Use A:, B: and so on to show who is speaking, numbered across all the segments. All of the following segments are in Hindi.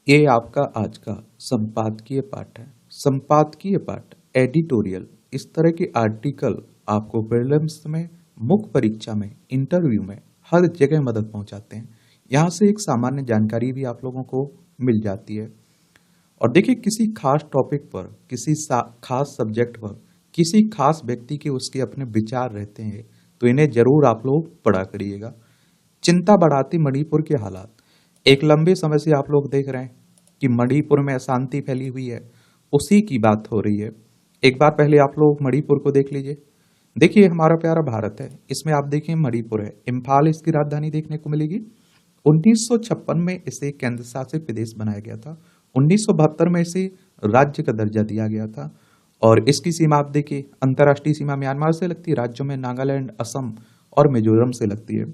A: ये आपका आज का संपादकीय पाठ है। संपादकीय पाठ, एडिटोरियल, इस तरह के आर्टिकल आपको प्रीलिम्स में, मुख्य परीक्षा में, इंटरव्यू में हर जगह मदद पहुंचाते हैं। यहाँ से एक सामान्य जानकारी भी आप लोगों को मिल जाती है। और देखिए, किसी खास टॉपिक पर, किसी खास सब्जेक्ट पर, किसी खास व्यक्ति के उसके अपने विचार रहते हैं, तो इन्हें जरूर आप लोग पढ़ा करिएगा। चिंता बढ़ाती मणिपुर के हालात। एक लंबे समय से आप लोग देख रहे हैं कि मणिपुर में अशांति फैली हुई है, उसी की बात हो रही है। एक बार पहले आप लोग मणिपुर को देख लीजिए। देखिए, हमारा प्यारा भारत है, इसमें आप देखिए मणिपुर है, इम्फाल इसकी राजधानी देखने को मिलेगी। 1956 में इसे केंद्र शासित प्रदेश बनाया गया था। 1972 में इसे राज्य का दर्जा दिया गया था। और इसकी सीमा आप देखिए, अंतर्राष्ट्रीय सीमा म्यांमार से लगती है, राज्यों में नागालैंड, असम और मिजोरम से लगती है।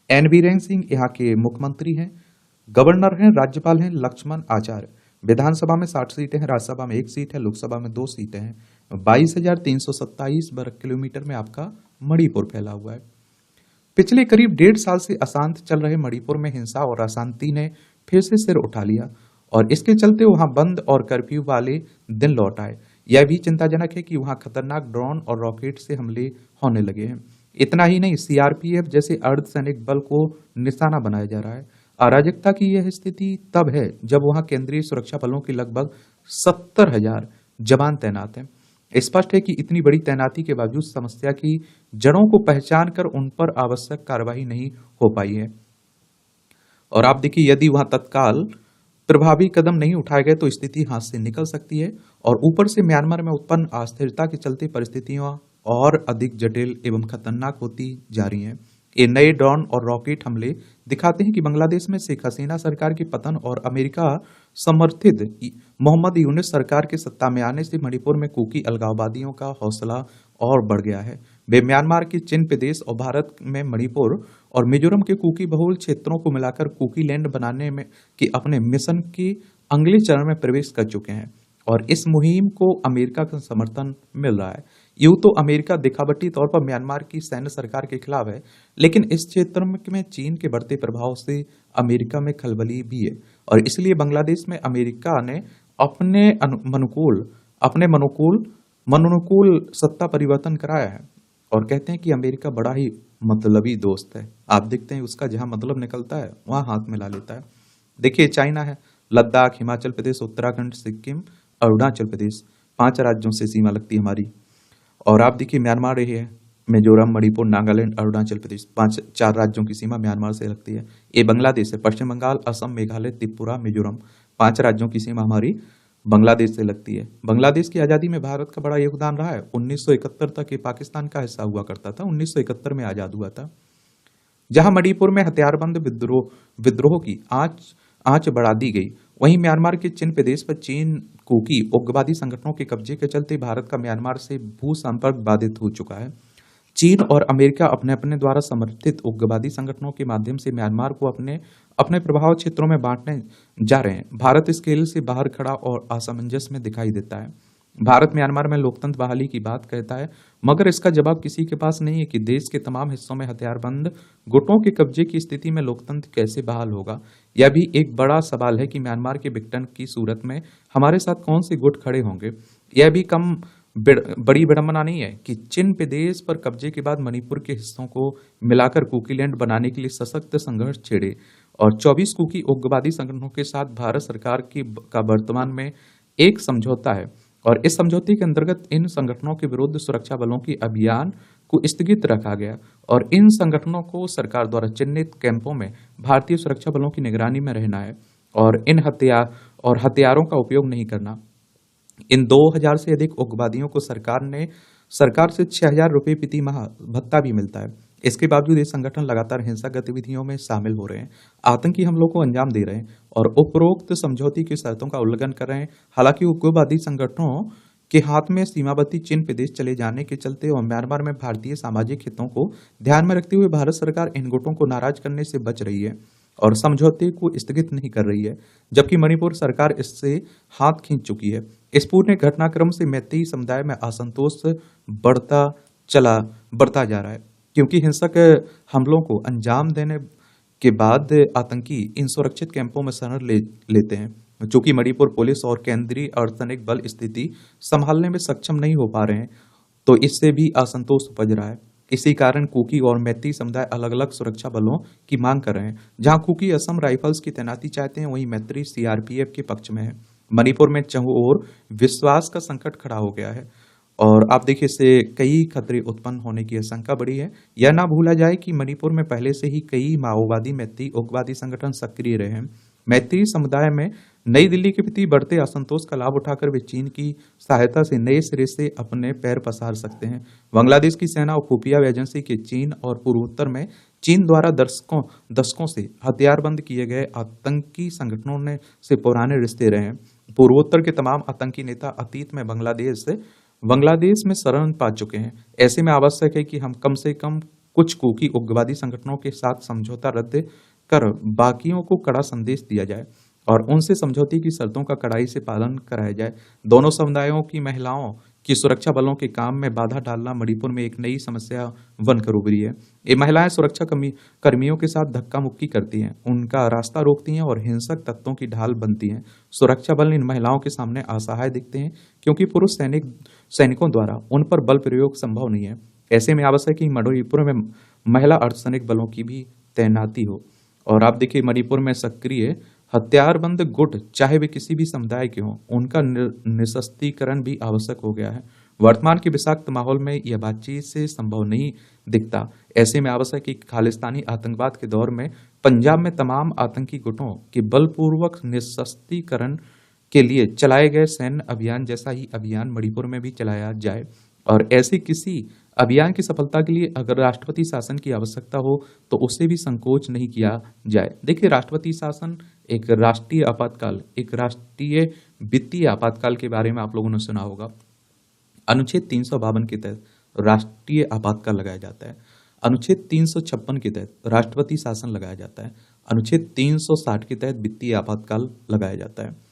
A: एन बीरेन सिंह यहाँ के मुख्यमंत्री हैं। गवर्नर हैं, राज्यपाल हैं लक्ष्मण आचार्य। विधानसभा में 60 सीटें हैं, राज्यसभा में 1 सीट है, लोकसभा में 2 सीटें हैं। 22,327 वर्ग किलोमीटर में आपका मणिपुर फैला हुआ है। पिछले करीब 1.5 साल से अशांत चल रहे मणिपुर में हिंसा और अशांति ने फिर से सिर उठा लिया और इसके चलते वहां बंद और कर्फ्यू वाले दिन लौट आए। यह भी चिंताजनक है कि वहां खतरनाक ड्रोन और रॉकेट से हमले होने लगे हैं। इतना ही नहीं, सीआरपीएफ जैसे अर्धसैनिक बल को निशाना बनाया जा रहा है। अराजकता की यह स्थिति तब है जब वहां केंद्रीय सुरक्षा बलों की लगभग 70,000 जवान तैनात हैं। स्पष्ट है कि इतनी बड़ी तैनाती के बावजूद समस्या की जड़ों को पहचान कर उन पर आवश्यक कार्रवाई नहीं हो पाई है। और आप देखिए, यदि वहां तत्काल प्रभावी कदम नहीं उठाए गए तो स्थिति हाथ से निकल सकती है। और ऊपर से म्यांमार में उत्पन्न अस्थिरता के चलते परिस्थितियां और अधिक जटिल एवं खतरनाक होती जा रही हैं। ये नए ड्रोन और रॉकेट हमले दिखाते हैं कि बांग्लादेश में शेख हसीना सरकार के पतन और अमेरिका समर्थित मोहम्मद यूनुस सरकार के सत्ता में आने से मणिपुर में कुकी अलगाववादियों का हौसला और बढ़ गया है। वे म्यांमार के चिन प्रदेश और भारत में मणिपुर और मिजोरम के कुकी बहुल क्षेत्रों को मिलाकर कुकी लैंड बनाने में कि अपने मिशन के अगले चरण में प्रवेश कर चुके हैं। और इस मुहिम को अमेरिका का समर्थन मिल रहा है। यूं तो अमेरिका दिखावटी तौर पर म्यांमार की सैन्य सरकार के खिलाफ है, लेकिन इस क्षेत्र में चीन के बढ़ते प्रभाव से अमेरिका में खलबली भी है। और इसलिए बांग्लादेश में अमेरिका ने अपने मनोनुकूल सत्ता परिवर्तन कराया है। और कहते हैं कि अमेरिका बड़ा ही मतलबी दोस्त है। आप देखते हैं उसका जहां मतलब निकलता है वहां हाथ मिला लेता है। देखिए, चाइना है, लद्दाख, हिमाचल प्रदेश, उत्तराखंड, सिक्किम, अरुणाचल प्रदेश, 5 राज्यों से सीमा लगती है हमारी। और आप देखिए, म्यांमार रही है, मिजोरम, मणिपुर, नागालैंड, अरुणाचल प्रदेश, 4 राज्यों की सीमा म्यांमार से लगती है। ये बांग्लादेश है, पश्चिम बंगाल, असम, मेघालय, त्रिपुरा, मिजोरम, 5 राज्यों की सीमा हमारी बांग्लादेश से लगती है। बांग्लादेश की आजादी में भारत का बड़ा योगदान रहा है। 1971 तक ये पाकिस्तान का हिस्सा हुआ करता था, 1971 में आजाद हुआ था। जहां मणिपुर में हथियारबंद विद्रोह की आंच बढ़ा दी गई, वहीं म्यांमार के चिन प्रदेश पर चीन कुकी उग्रवादी संगठनों के कब्जे के चलते भारत का म्यांमार से भू संपर्क बाधित हो चुका है। चीन और अमेरिका अपने अपने द्वारा समर्थित उग्रवादी संगठनों के माध्यम से म्यांमार को अपने अपने प्रभाव क्षेत्रों में बांटने जा रहे हैं। भारत इस खेल से बाहर खड़ा और असमंजस में दिखाई देता है। भारत म्यांमार में लोकतंत्र बहाली की बात कहता है, मगर इसका जवाब किसी के पास नहीं है कि देश के तमाम हिस्सों में हथियारबंद गुटों के कब्जे की स्थिति में लोकतंत्र कैसे बहाल होगा। यह भी एक बड़ा सवाल है कि म्यांमार के विघटन की सूरत में हमारे साथ कौन से गुट खड़े होंगे। यह भी कम बड़ी विडंबना नहीं है कि चिन प्रदेश पर कब्जे के बाद मणिपुर के हिस्सों को मिलाकर कुकीलैंड बनाने के लिए सशक्त संघर्ष छेड़े और 24 कुकी उग्रवादी संगठनों के साथ भारत सरकार का वर्तमान में एक समझौता है। और इस समझौते के अंतर्गत इन संगठनों के विरुद्ध सुरक्षा बलों की अभियान को स्थगित रखा गया और इन संगठनों को सरकार द्वारा चिन्हित कैंपों में भारतीय सुरक्षा बलों की निगरानी में रहना है और इन हथियारों का उपयोग नहीं करना। इन 2000 से अधिक उग्रवादियों को सरकार से 6,000 रुपये प्रति माह भत्ता भी मिलता है। इसके बावजूद ये संगठन लगातार हिंसक गतिविधियों में शामिल हो रहे हैं, आतंकी हमलों को अंजाम दे रहे हैं और उपरोक्त समझौते की शर्तों का उल्लंघन कर रहे हैं। हालांकि उग्रवादी संगठनों के हाथ में सीमावर्ती चिन प्रदेश चले जाने के चलते और म्यांमार में भारतीय सामाजिक हितों को ध्यान में रखते हुए भारत सरकार इन गुटों को नाराज करने से बच रही है और समझौते को स्थगित नहीं कर रही है, जबकि मणिपुर सरकार इससे हाथ खींच चुकी है। इस पूरे घटनाक्रम से मैतेई समुदाय में असंतोष बढ़ता जा रहा है, क्योंकि हिंसक हमलों को अंजाम देने के बाद आतंकी इन सुरक्षित कैंपों में शरण लेते हैं। चूंकि मणिपुर पुलिस और केंद्रीय अर्धसैनिक बल स्थिति संभालने में सक्षम नहीं हो पा रहे हैं, तो इससे भी असंतोष उपज रहा है। इसी कारण कुकी और मैती समुदाय अलग अलग सुरक्षा बलों की मांग कर रहे हैं। जहां कुकी असम राइफल्स की तैनाती चाहते हैं, वहीं मैत्री सीआरपीएफ के पक्ष में है। मणिपुर में चहुं ओर विश्वास का संकट खड़ा हो गया है और आप देखिए इससे कई खतरे उत्पन्न होने की आशंका बढ़ी है। यह ना भूला जाए कि मणिपुर में पहले से ही कई माओवादी मैत्री उग्रवादी संगठन सक्रिय रहे हैं। मैत्री समुदाय में नई दिल्ली के प्रति बढ़ते असंतोष का लाभ उठाकर वे चीन की सहायता से नए सिरे से अपने पैर पसार सकते हैं। बांग्लादेश की सेना और खुफिया एजेंसी के चीन और पूर्वोत्तर में चीन द्वारा दशकों से हथियारबंद किए गए आतंकी संगठनों ने से पुराने रिश्ते रहे हैं। पूर्वोत्तर के तमाम आतंकी नेता अतीत में बांग्लादेश में शरण पा चुके हैं। ऐसे में आवश्यक है कि हम कम से कम कुछ कुकी उग्रवादी संगठनों के साथ समझौता रद्द कर बाकियों को कड़ा संदेश दिया जाए और उनसे समझौते की शर्तों का कड़ाई से पालन कराया जाए। दोनों समुदायों की महिलाओं की सुरक्षा बलों के काम में बाधा डालना मणिपुर में एक नई समस्या बनकर उभरी है। ये महिलाएं सुरक्षा कर्मियों के साथ धक्का मुक्की करती हैं, उनका रास्ता रोकती हैं और हिंसक तत्वों की ढाल बनती हैं। सुरक्षा बल इन महिलाओं के सामने असहाय दिखते हैं क्योंकि पुरुष सैनिकों द्वारा उन पर बल प्रयोग संभव नहीं है। ऐसे में आवश्यक है कि मणिपुर में महिला अर्धसैनिक बलों की भी तैनाती हो। और आप देखिए मणिपुर में सक्रिय हथियारबंद गुट चाहे वे किसी भी समुदाय के हों, उनका निशस्त्रीकरण भी आवश्यक हो गया है। वर्तमान के विषाक्त माहौल में यह बातचीत से संभव नहीं दिखता। ऐसे में आवश्यक है कि खालिस्तानी आतंकवाद के दौर में पंजाब में तमाम आतंकी गुटों के बलपूर्वक निशस्त्रीकरण के लिए चलाए गए सैन्य अभियान जैसा ही अभियान मणिपुर में भी चलाया जाए। और ऐसे किसी अभियान की सफलता के लिए अगर राष्ट्रपति शासन की आवश्यकता हो तो उससे भी संकोच नहीं किया जाए। देखिए राष्ट्रपति शासन एक राष्ट्रीय आपातकाल, एक राष्ट्रीय वित्तीय आपातकाल के बारे में आप लोगों ने सुना होगा। अनुच्छेद 352 के तहत राष्ट्रीय आपातकाल लगाया जाता है। अनुच्छेद 356 के तहत राष्ट्रपति शासन लगाया जाता है। अनुच्छेद 360 के तहत वित्तीय आपातकाल लगाया जाता है।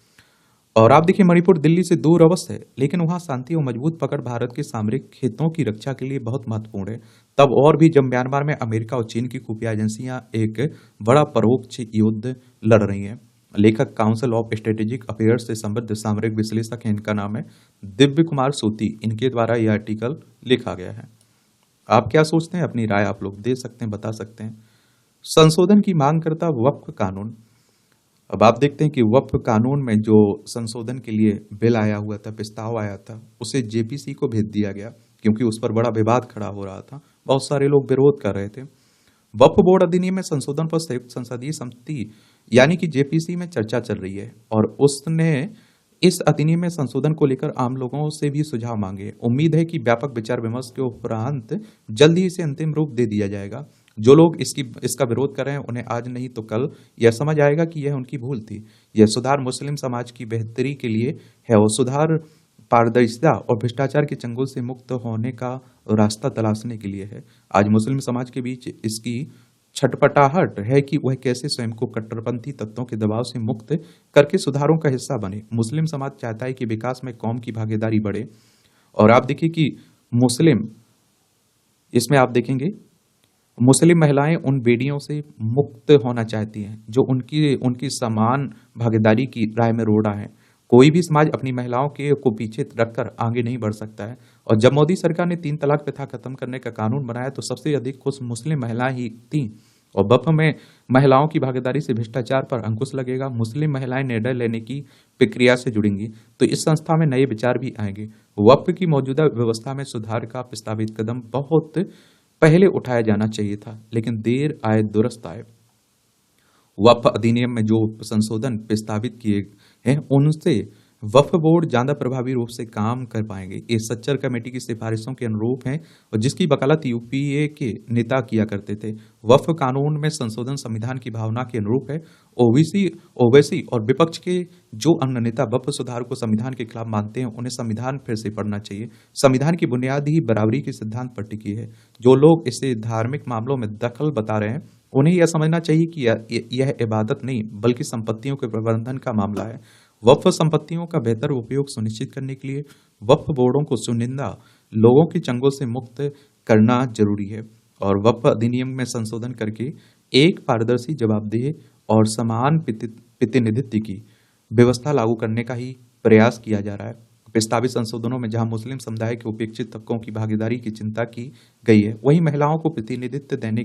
A: और आप देखिए मणिपुर दिल्ली से दूर अवश्य है, लेकिन वहां शांति और मजबूत पकड़ भारत के सामरिक हितों की रक्षा के लिए बहुत महत्वपूर्ण है। तब और भी जब म्यांमार में अमेरिका और चीन की खुफिया एजेंसियां एक बड़ा परोक्ष युद्ध लड़ रही हैं। लेखक काउंसिल ऑफ स्ट्रेटेजिक अफेयर्स से संबद्ध सामरिक विश्लेषक हैं, इनका नाम है दिव्य कुमार सूती। इनके द्वारा यह आर्टिकल लिखा गया है। आप क्या सोचते हैं? अपनी राय आप लोग दे सकते हैं, बता सकते हैं। संशोधन की मांग करता वक्फ कानून। अब आप देखते हैं कि वक्फ कानून में जो संशोधन के लिए बिल आया हुआ था, प्रस्ताव आया था, उसे जेपीसी को भेज दिया गया क्योंकि उस पर बड़ा विवाद खड़ा हो रहा था। बहुत सारे लोग विरोध कर रहे थे। वक्फ बोर्ड अधिनियम में संशोधन पर संयुक्त संसदीय समिति यानी कि जेपीसी में चर्चा चल रही है और उसने इस अधिनियम में संशोधन को लेकर आम लोगों से भी सुझाव मांगे। उम्मीद है कि व्यापक विचार विमर्श के उपरांत जल्द ही इसे अंतिम रूप दे दिया जाएगा। जो लोग इसका विरोध कर रहे हैं उन्हें आज नहीं तो कल यह समझ आएगा कि यह उनकी भूल थी। यह सुधार मुस्लिम समाज की बेहतरी के लिए है और सुधार पारदर्शिता और भ्रष्टाचार के चंगुल से मुक्त होने का रास्ता तलाशने के लिए है। आज मुस्लिम समाज के बीच इसकी छटपटाहट है कि वह कैसे स्वयं को कट्टरपंथी तत्वों के दबाव से मुक्त करके सुधारों का हिस्सा बने। मुस्लिम समाज चाहता है कि विकास में कौम की भागीदारी बढ़े। और आप देखिए कि इसमें आप देखेंगे मुस्लिम महिलाएं उन बेड़ियों से मुक्त होना चाहती हैं जो उनकी समान भागीदारी की राह में रोड़ा है। कोई भी समाज अपनी महिलाओं को पीछे रखकर आगे नहीं बढ़ सकता है। और जब मोदी सरकार ने 3 तलाक प्रथा खत्म करने का कानून बनाया तो सबसे अधिक खुश मुस्लिम महिलाएं ही थीं। और वक्फ में महिलाओं की भागीदारी से भ्रष्टाचार पर अंकुश लगेगा। मुस्लिम महिलाएं निर्णय लेने की प्रक्रिया से जुड़ेंगी तो इस संस्था में नए विचार भी आएंगे। वक्फ की मौजूदा व्यवस्था में सुधार का प्रस्तावित कदम बहुत पहले उठाया जाना चाहिए था, लेकिन देर आए दुरुस्त आए। वक्फ अधिनियम में जो संशोधन प्रस्तावित किए हैं उनसे वक्फ बोर्ड ज्यादा प्रभावी रूप से काम कर पाएंगे। ये सच्चर कमेटी की सिफारिशों के अनुरूप है और जिसकी वकालत यूपीए के नेता किया करते थे। वक्फ कानून में संशोधन संविधान की भावना के अनुरूप है। ओवैसी और विपक्ष के जो अन्य नेता वक्फ सुधार को संविधान के खिलाफ मानते हैं उन्हें संविधान फिर से पढ़ना चाहिए। संविधान की बुनियाद ही बराबरी के सिद्धांत पर टिकी है। जो लोग इसे धार्मिक मामलों में दखल बता रहे हैं उन्हें यह समझना चाहिए कि यह इबादत नहीं बल्कि संपत्तियों के प्रबंधन का मामला है। वक्फ संपत्तियों का बेहतर उपयोग सुनिश्चित करने के लिए वक्फ बोर्डों को चुनिंदा लोगों के चंगुल से मुक्त करना जरूरी है और वक्फ अधिनियम में संशोधन करके एक पारदर्शी, जवाबदेह और समान प्रतिनिधित्व की व्यवस्था लागू करने का ही प्रयास किया जा रहा है। प्रस्तावित संशोधनों में जहां मुस्लिम समुदाय के उपेक्षित तबकों की भागीदारी की चिंता की गई है, वहीं महिलाओं को प्रतिनिधित्व देने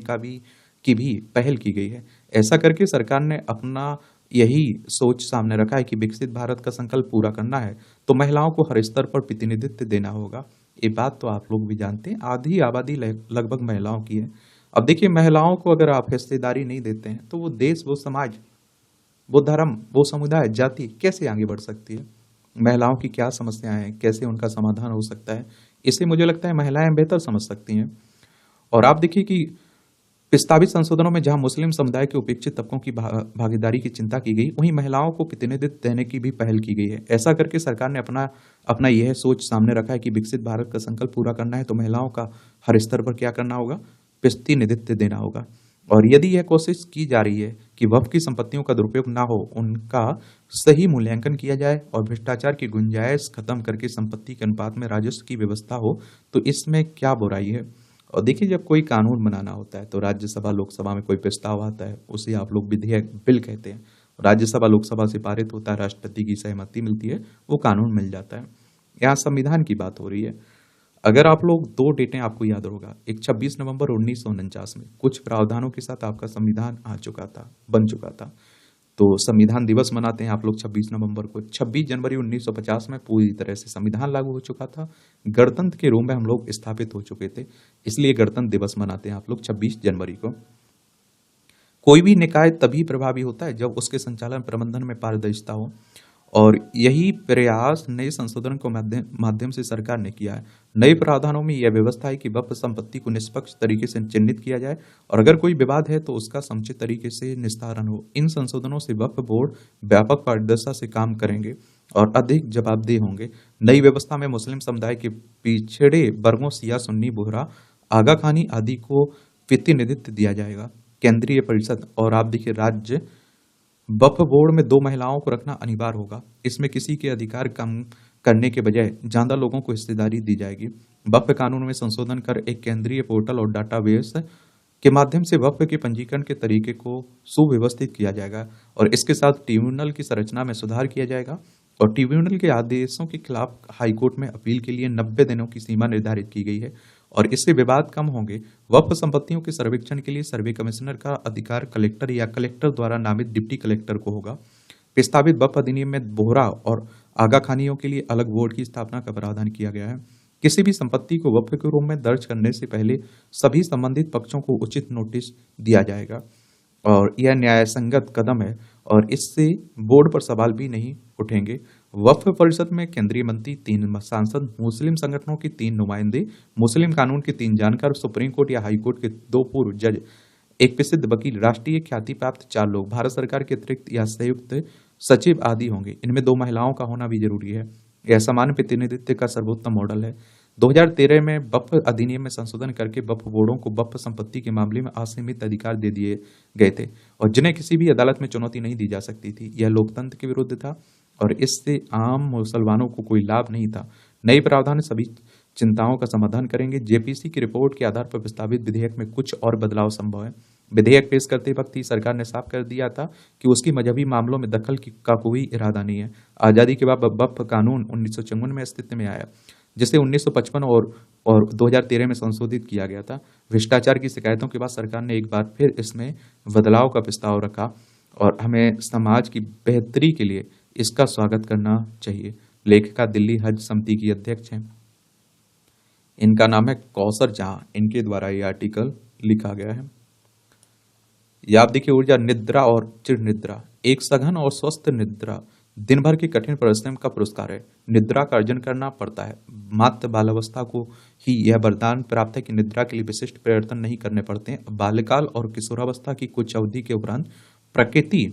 A: की भी पहल की गई है। ऐसा करके सरकार ने अपना यही सोच सामने रखा है कि विकसित भारत का संकल्प पूरा करना है तो महिलाओं को हर स्तर पर प्रतिनिधित्व देना होगा। ये बात तो आप लोग भी जानते हैं, आधी आबादी लगभग महिलाओं की है। अब देखिए, महिलाओं को अगर आप हिस्सेदारी नहीं देते हैं तो वो देश, वो समाज, वो धर्म, वो समुदाय, जाति कैसे आगे बढ़ सकती है? महिलाओं की क्या समस्याएं हैं, कैसे उनका समाधान हो सकता है, इसे मुझे लगता है महिलाएं बेहतर समझ सकती हैं। और आप देखिए कि प्रस्तावित संशोधनों में जहां मुस्लिम समुदाय के उपेक्षित तबकों की भागीदारी की चिंता की गई, वहीं महिलाओं को प्रतिनिधित्व देने की भी पहल की गई है। ऐसा करके सरकार ने अपना अपना यह सोच सामने रखा है कि विकसित भारत का संकल्प पूरा करना है तो महिलाओं का हर स्तर पर क्या करना होगा? प्रतिनिधित्व देना होगा। और यदि यह कोशिश की जा रही है कि वक्फ की संपत्तियों का दुरुपयोग ना हो, उनका सही मूल्यांकन किया जाए और भ्रष्टाचार की गुंजाइश खत्म करके संपत्ति के अनुपात में राजस्व की व्यवस्था हो, तो इसमें क्या बुराई है? और देखिए, जब कोई कानून बनाना होता है तो राज्यसभा लोकसभा में कोई प्रस्ताव आता है, उसे आप लोग विधेयक, बिल कहते हैं। राज्यसभा लोकसभा से पारित होता है, राष्ट्रपति की सहमति मिलती है, वो कानून मिल जाता है। यहाँ संविधान की बात हो रही है। अगर आप लोग दो डेटें आपको याद होगा, एक 26 नवंबर 1949 में कुछ प्रावधानों के साथ आपका संविधान आ चुका था, बन चुका था। तो संविधान दिवस मनाते हैं आप लोग 26 नवंबर को। 26 जनवरी 1950 में पूरी तरह से संविधान लागू हो चुका था, गणतंत्र के रूप में हम लोग स्थापित हो चुके थे, इसलिए गणतंत्र दिवस मनाते हैं आप लोग 26 जनवरी को। कोई भी निकाय तभी प्रभावी होता है जब उसके संचालन प्रबंधन में पारदर्शिता हो, और यही प्रयास नए संशोधन को माध्यम से सरकार ने किया है। नए प्रावधानों में यह व्यवस्था है कि वक्फ संपत्ति को निष्पक्ष तरीके से चिन्हित किया जाए और अगर कोई विवाद है तो उसका समुचित तरीके से निस्तारण हो। इन संशोधनों से वक्फ बोर्ड व्यापक पारदर्शिता से काम करेंगे और अधिक जवाबदेह होंगे। नई व्यवस्था में मुस्लिम समुदाय के पिछड़े वर्गों, शिया, सुन्नी, बोहरा, आगा खानी आदि को प्रतिनिधित्व दिया जाएगा। केंद्रीय परिषद और आप देखिए राज्य वक्फ बोर्ड में 2 महिलाओं को रखना अनिवार्य होगा। इसमें किसी के अधिकार कम करने के बजाय ज्यादा लोगों को हिस्सेदारी दी जाएगी। वक्फ कानून में संशोधन कर एक केंद्रीय पोर्टल और डाटाबेस के माध्यम से वक्फ के पंजीकरण के तरीके को सुव्यवस्थित किया जाएगा और इसके साथ ट्रिब्यूनल की संरचना में सुधार किया जाएगा और ट्रिब्यूनल के आदेशों के खिलाफ हाईकोर्ट में अपील के लिए 90 दिनों की सीमा निर्धारित की गई है और इससे विवाद कम होंगे। वक्फ संपत्तियों के सर्वेक्षण के लिए सर्वे कमिश्नर का अधिकार कलेक्टर या कलेक्टर द्वारा नामित डिप्टी कलेक्टर को होगा। प्रस्तावित वक्फ अधिनियम में बोहरा और आगा खानियों के लिए अलग बोर्ड की स्थापना का प्रावधान किया गया है। किसी भी संपत्ति को वक्फ के रूप में दर्ज करने से पहले सभी संबंधित पक्षों को उचित नोटिस दिया जाएगा और यह न्यायसंगत कदम है और इससे बोर्ड पर सवाल भी नहीं उठेंगे। वक्फ परिषद में केंद्रीय मंत्री, 3 सांसद, मुस्लिम संगठनों के 3 नुमाइंदे, मुस्लिम कानून के 3 जानकार, सुप्रीम कोर्ट या हाई कोर्ट के 2 पूर्व जज, एक प्रसिद्ध वकील, राष्ट्रीय ख्याति प्राप्त 4 लोग, भारत सरकार के अतिरिक्त या संयुक्त सचिव आदि होंगे। इनमें 2 महिलाओं का होना भी जरूरी है। यह समान प्रतिनिधित्व का सर्वोत्तम मॉडल है। 2013 में वक्फ अधिनियम में संशोधन करके वक्फ बोर्डों को वक्फ संपत्ति के मामले में असीमित अधिकार दे दिए गए थे और जिन्हें किसी भी अदालत में चुनौती नहीं दी जा सकती थी। यह लोकतंत्र के विरुद्ध था और इससे आम मुसलमानों को कोई लाभ नहीं था। नए प्रावधान सभी चिंताओं का समाधान करेंगे। जेपीसी की रिपोर्ट के आधार पर प्रस्तावित विधेयक में कुछ और बदलाव संभव है। विधेयक पेश करते वक्त ही सरकार ने साफ कर दिया था कि उसकी मजहबी मामलों में दखल का कोई इरादा नहीं है। आजादी के बाद वक्फ कानून 1954 में अस्तित्व में आया, जिसे 1955 और 2013 में संशोधित किया गया था। भ्रष्टाचार की शिकायतों के बाद सरकार ने एक बार फिर इसमें बदलाव का प्रस्ताव रखा और हमें समाज की बेहतरी के लिए इसका स्वागत करना चाहिए। लेखिका दिल्ली हज समिति की अध्यक्ष हैं, इनका नाम है कौसर जहां, इनके द्वारा ये आर्टिकल लिखा गया है। या आप देखिए, ऊर्जा, निद्रा और चिड़ निद्रा, एक सघन और स्वस्थ निद्रा दिन भर के कठिन परिश्रम का पुरस्कार है। निद्रा का अर्जन करना पड़ता है। मात्र बालावस्था को ही यह वरदान प्राप्त है कि निद्रा के लिए विशिष्ट प्रयत्न नहीं करने पड़ते हैं। बाल्यकाल और किशोरावस्था की कुछ अवधि के उपरांत प्रकृति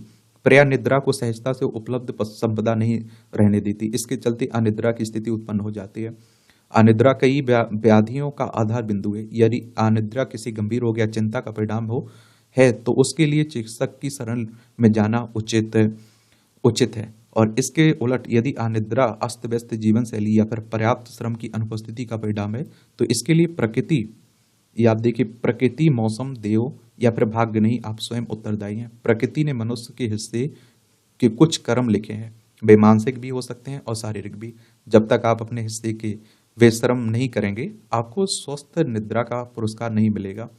A: पर्या निद्रा को सहजता से उपलब्ध संपदा नहीं रहने देती। इसके चलते अनिद्रा की स्थिति उत्पन्न हो जाती है। अनिद्रा कई व्याधियों का आधार बिंदु है। यदि अनिद्रा किसी गंभीर रोग या चिंता का परिणाम है तो उसके लिए चिकित्सक की शरण में जाना उचित है और इसके उलट यदि अनिद्रा अस्त व्यस्त जीवन शैली या फिर पर्याप्त श्रम की अनुपस्थिति का परिणाम है तो इसके लिए प्रकृति, या आप देखिए प्रकृति, मौसम, देव या फिर भाग्य नहीं, आप स्वयं उत्तरदायी हैं। प्रकृति ने मनुष्य के हिस्से के कुछ कर्म लिखे हैं, वे मानसिक भी हो सकते हैं और शारीरिक भी। जब तक आप अपने हिस्से के वे श्रम नहीं करेंगे, आपको स्वस्थ निद्रा का पुरस्कार नहीं मिलेगा।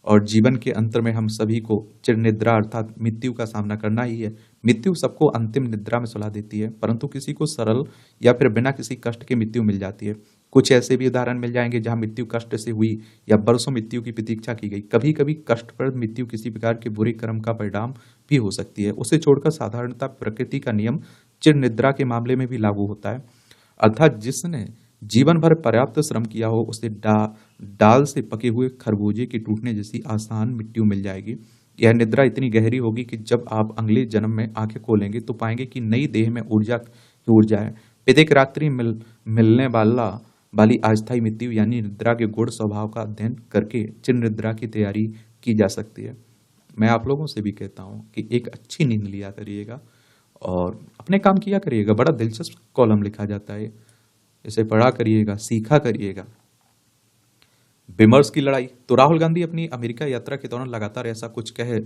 A: और जीवन के अंत में हम सभी को चिर निद्रा अर्थात मृत्यु का सामना करना ही है। मृत्यु सबको अंतिम निद्रा में सुला देती है, परंतु किसी को सरल या फिर बिना किसी कष्ट के मृत्यु मिल जाती है। कुछ ऐसे भी उदाहरण मिल जाएंगे जहां मृत्यु कष्ट से हुई या बरसों मृत्यु की प्रतीक्षा की गई। कभी कभी कष्टप्रद मृत्यु किसी प्रकार के बुरे कर्म का परिणाम भी हो सकती है। उसे छोड़कर साधारणतः प्रकृति का नियम चिर निद्रा के मामले में भी लागू होता है, अर्थात जिसने जीवन भर पर्याप्त श्रम किया हो उसे डाल से पके हुए खरबूजे के टूटने जैसी आसान मृत्यु मिल जाएगी। यह निद्रा इतनी गहरी होगी कि जब आप अगले जन्म में आंखें खोलेंगे तो पाएंगे कि नई देह में ऊर्जा ही ऊर्जा है। प्रत्येक रात्रि मिलने वाली अस्थायी मृत्यु यानी निद्रा के गुण स्वभाव का अध्ययन करके चिर निद्रा की तैयारी की जा सकती है। मैं आप लोगों से भी कहता हूँ कि एक अच्छी नींद लिया करिएगा और अपने काम किया करिएगा। बड़ा दिलचस्प कॉलम लिखा जाता है, इसे पढ़ा करिएगा, सीखा करिएगा। विमर्श की लड़ाई। तो राहुल गांधी अपनी अमेरिका यात्रा के दौरान लगातार ऐसा कुछ कहे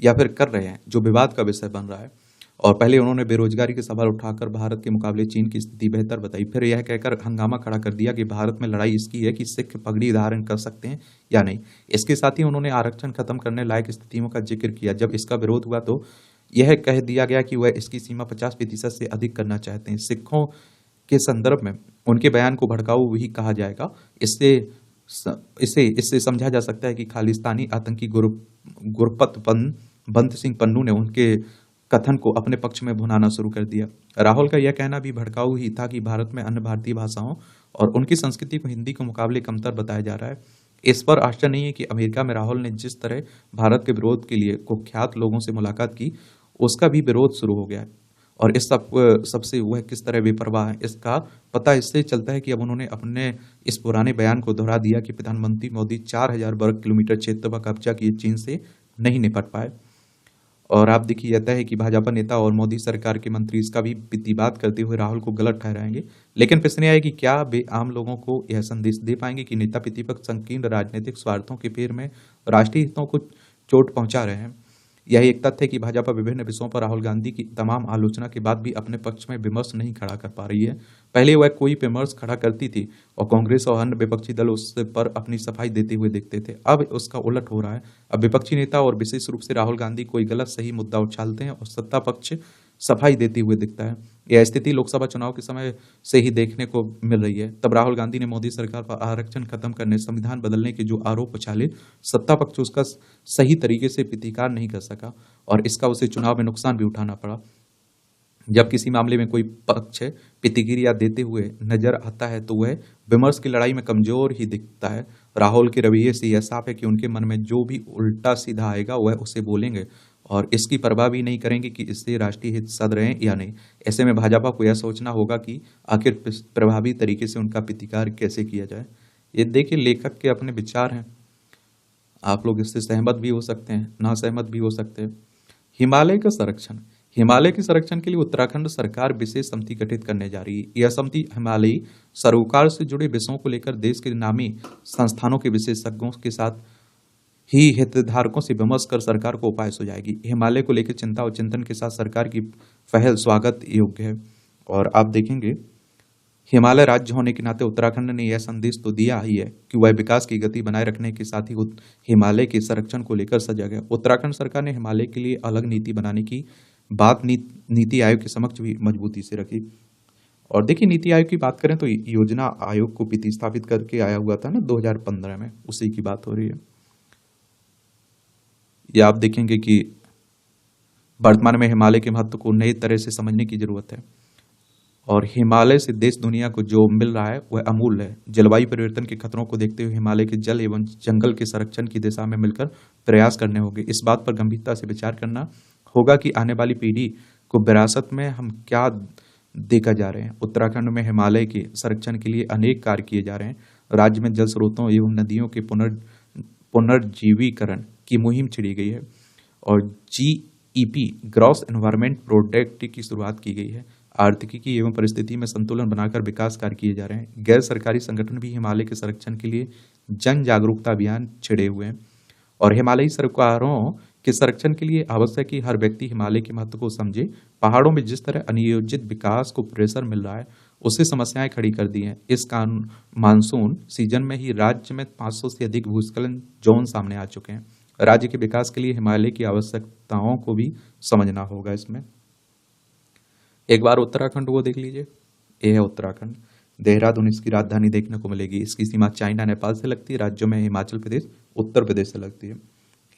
A: या फिर कर रहे हैं जो विवाद का विषय बन रहा है। और पहले उन्होंने बेरोजगारी के सवाल उठाकर भारत के मुकाबले चीन की स्थिति बेहतर बताई, फिर यह कहकर हंगामा खड़ा कर दिया कि भारत में लड़ाई इसकी है कि सिख पगड़ी धारण कर सकते हैं या नहीं। इसके साथ ही उन्होंने आरक्षण खत्म करने लायक स्थितियों का जिक्र किया। जब इसका विरोध हुआ तो यह कह दिया गया कि वह इसकी सीमा 50% से अधिक करना चाहते हैं। सिखों के संदर्भ में उनके बयान को भड़काऊ भी कहा जाएगा। इससे समझा जा सकता है कि खालिस्तानी आतंकी गुरपत बंत सिंह पन्नू ने उनके कथन को अपने पक्ष में भुनाना शुरू कर दिया। राहुल का यह कहना भी भड़काऊ ही था कि भारत में अन्य भारतीय भाषाओं और उनकी संस्कृति को हिंदी के मुकाबले कमतर बताया जा रहा है। इस पर आश्चर्य नहीं है कि अमेरिका में राहुल ने जिस तरह भारत के विरोध के लिए कुख्यात लोगों से मुलाकात की, उसका भी विरोध शुरू हो गया है। और इस सबसे वह किस तरह बेपरवाह है, इसका पता इससे चलता है कि अब उन्होंने अपने इस पुराने बयान को दोहरा दिया कि प्रधानमंत्री मोदी 4000 वर्ग किलोमीटर क्षेत्र पर कब्जा किए चीन से नहीं निपट पाए। और आप देखिए जाता है कि भाजपा नेता और मोदी सरकार के मंत्री इसका भी प्रतिवाद करते हुए राहुल को गलत ठहराएंगे। लेकिन प्रश्न यह है कि क्या वे आम लोगों को यह संदेश दे पाएंगे कि नेता प्रतिपक्ष संकीर्ण राजनीतिक स्वार्थों के फेर में राष्ट्रीय हितों को चोट पहुंचा रहे हैं। यह एक तथ्य है कि भाजपा विभिन्न विषयों पर राहुल गांधी की तमाम आलोचना के बाद भी अपने पक्ष में विमर्श नहीं खड़ा कर पा रही है। पहले वह कोई विमर्श खड़ा करती थी और कांग्रेस और अन्य विपक्षी दल उस पर अपनी सफाई देते हुए दिखते थे। अब उसका उलट हो रहा है। अब विपक्षी नेता और विशेष रूप से राहुल गांधी कोई गलत सही मुद्दा उछालते हैं और सत्ता पक्ष सफाई देते हुए दिखता है। यह स्थिति लोकसभा चुनाव के समय से ही देखने को मिल रही है। तब राहुल गांधी ने मोदी सरकार पर आरक्षण खत्म करने, संविधान बदलने के जो आरोप उछाले, सत्ता पक्ष उसका सही तरीके से प्रतिकार नहीं कर सका और इसका उसे चुनाव में नुकसान भी उठाना पड़ा। जब किसी मामले में कोई पक्ष प्रतिक्रिया देते हुए नजर आता है तो वह विमर्श की लड़ाई में कमजोर ही दिखता है। राहुल के रवैये से यह साफ है कि उनके मन में जो भी उल्टा सीधा आएगा वह उसे बोलेंगे और इसकी परवाह भी नहीं करेंगे कि इससे राष्ट्रीय हित सध रहे हैं या नहीं। ऐसे में भाजपा को यह सोचना होगा कि आखिर प्रभावी तरीके से उनका प्रतिकार कैसे किया जाए। ये देखिए, लेखक के अपने विचार हैं, आप लोग इससे सहमत भी हो सकते हैं, ना सहमत भी हो सकते हैं। हिमालय का संरक्षण। हिमालय के संरक्षण के लिए उत्तराखंड सरकार विशेष समिति गठित करने जा रही है। यह समिति हिमालयी सरोकार से जुड़े विषयों को लेकर देश के नामी संस्थानों के विशेषज्ञों के साथ ही हितधारकों से विमर्श कर सरकार को उपाय सुझाएगी। हिमालय को लेकर चिंता और चिंतन के साथ सरकार की पहल स्वागत योग्य है। और आप देखेंगे, हिमालय राज्य होने के नाते उत्तराखंड ने यह संदेश तो दिया ही है कि वह विकास की गति बनाए रखने के साथ ही हिमालय के संरक्षण को लेकर सजग है। उत्तराखंड सरकार ने हिमालय के लिए अलग नीति बनाने की बात नीति आयोग के समक्ष भी मजबूती से रखी। और देखिए, नीति आयोग की बात करें तो योजना आयोग को प्रतिस्थापित करके आया हुआ था ना 2015 में, उसी की बात हो रही है। या आप देखेंगे कि वर्तमान में हिमालय के महत्व को नई तरह से समझने की जरूरत है और हिमालय से देश दुनिया को जो मिल रहा है वह अमूल्य है। जलवायु परिवर्तन के खतरों को देखते हुए हिमालय के जल एवं जंगल के संरक्षण की दिशा में मिलकर प्रयास करने होंगे। इस बात पर गंभीरता से विचार करना होगा कि आने वाली पीढ़ी को विरासत में हम क्या देकर जा रहे हैं। उत्तराखंड में हिमालय के संरक्षण के लिए अनेक कार्य किए जा रहे हैं। राज्य में जल स्रोतों एवं नदियों के पुनर्जीवीकरण की मुहिम छिड़ी गई है और GEP ग्रॉस एनवायरमेंट प्रोजेक्ट की शुरुआत की गई है। आर्थिकी एवं परिस्थिति में संतुलन बनाकर विकास कार्य किए जा रहे हैं। गैर सरकारी संगठन भी हिमालय के संरक्षण के लिए जन जागरूकता अभियान छिड़े हुए हैं और हिमालयी सरकारों के संरक्षण के लिए आवश्यक है कि हर व्यक्ति हिमालय के महत्व को समझे। पहाड़ों में जिस तरह अनियोजित विकास को प्रेशर मिल रहा है, उससे समस्याएं खड़ी कर दी हैं। इस मानसून सीजन में ही राज्य में 500 से अधिक भूस्खलन जोन सामने आ चुके हैं। राज्य के विकास के लिए हिमालय की आवश्यकताओं को भी समझना होगा। इसमें एक बार उत्तराखंड को देख लीजिए, ये है उत्तराखंड। देहरादून इसकी राजधानी देखने को मिलेगी। इसकी सीमा चाइना नेपाल से लगती है। राज्यों में हिमाचल प्रदेश उत्तर प्रदेश से लगती है।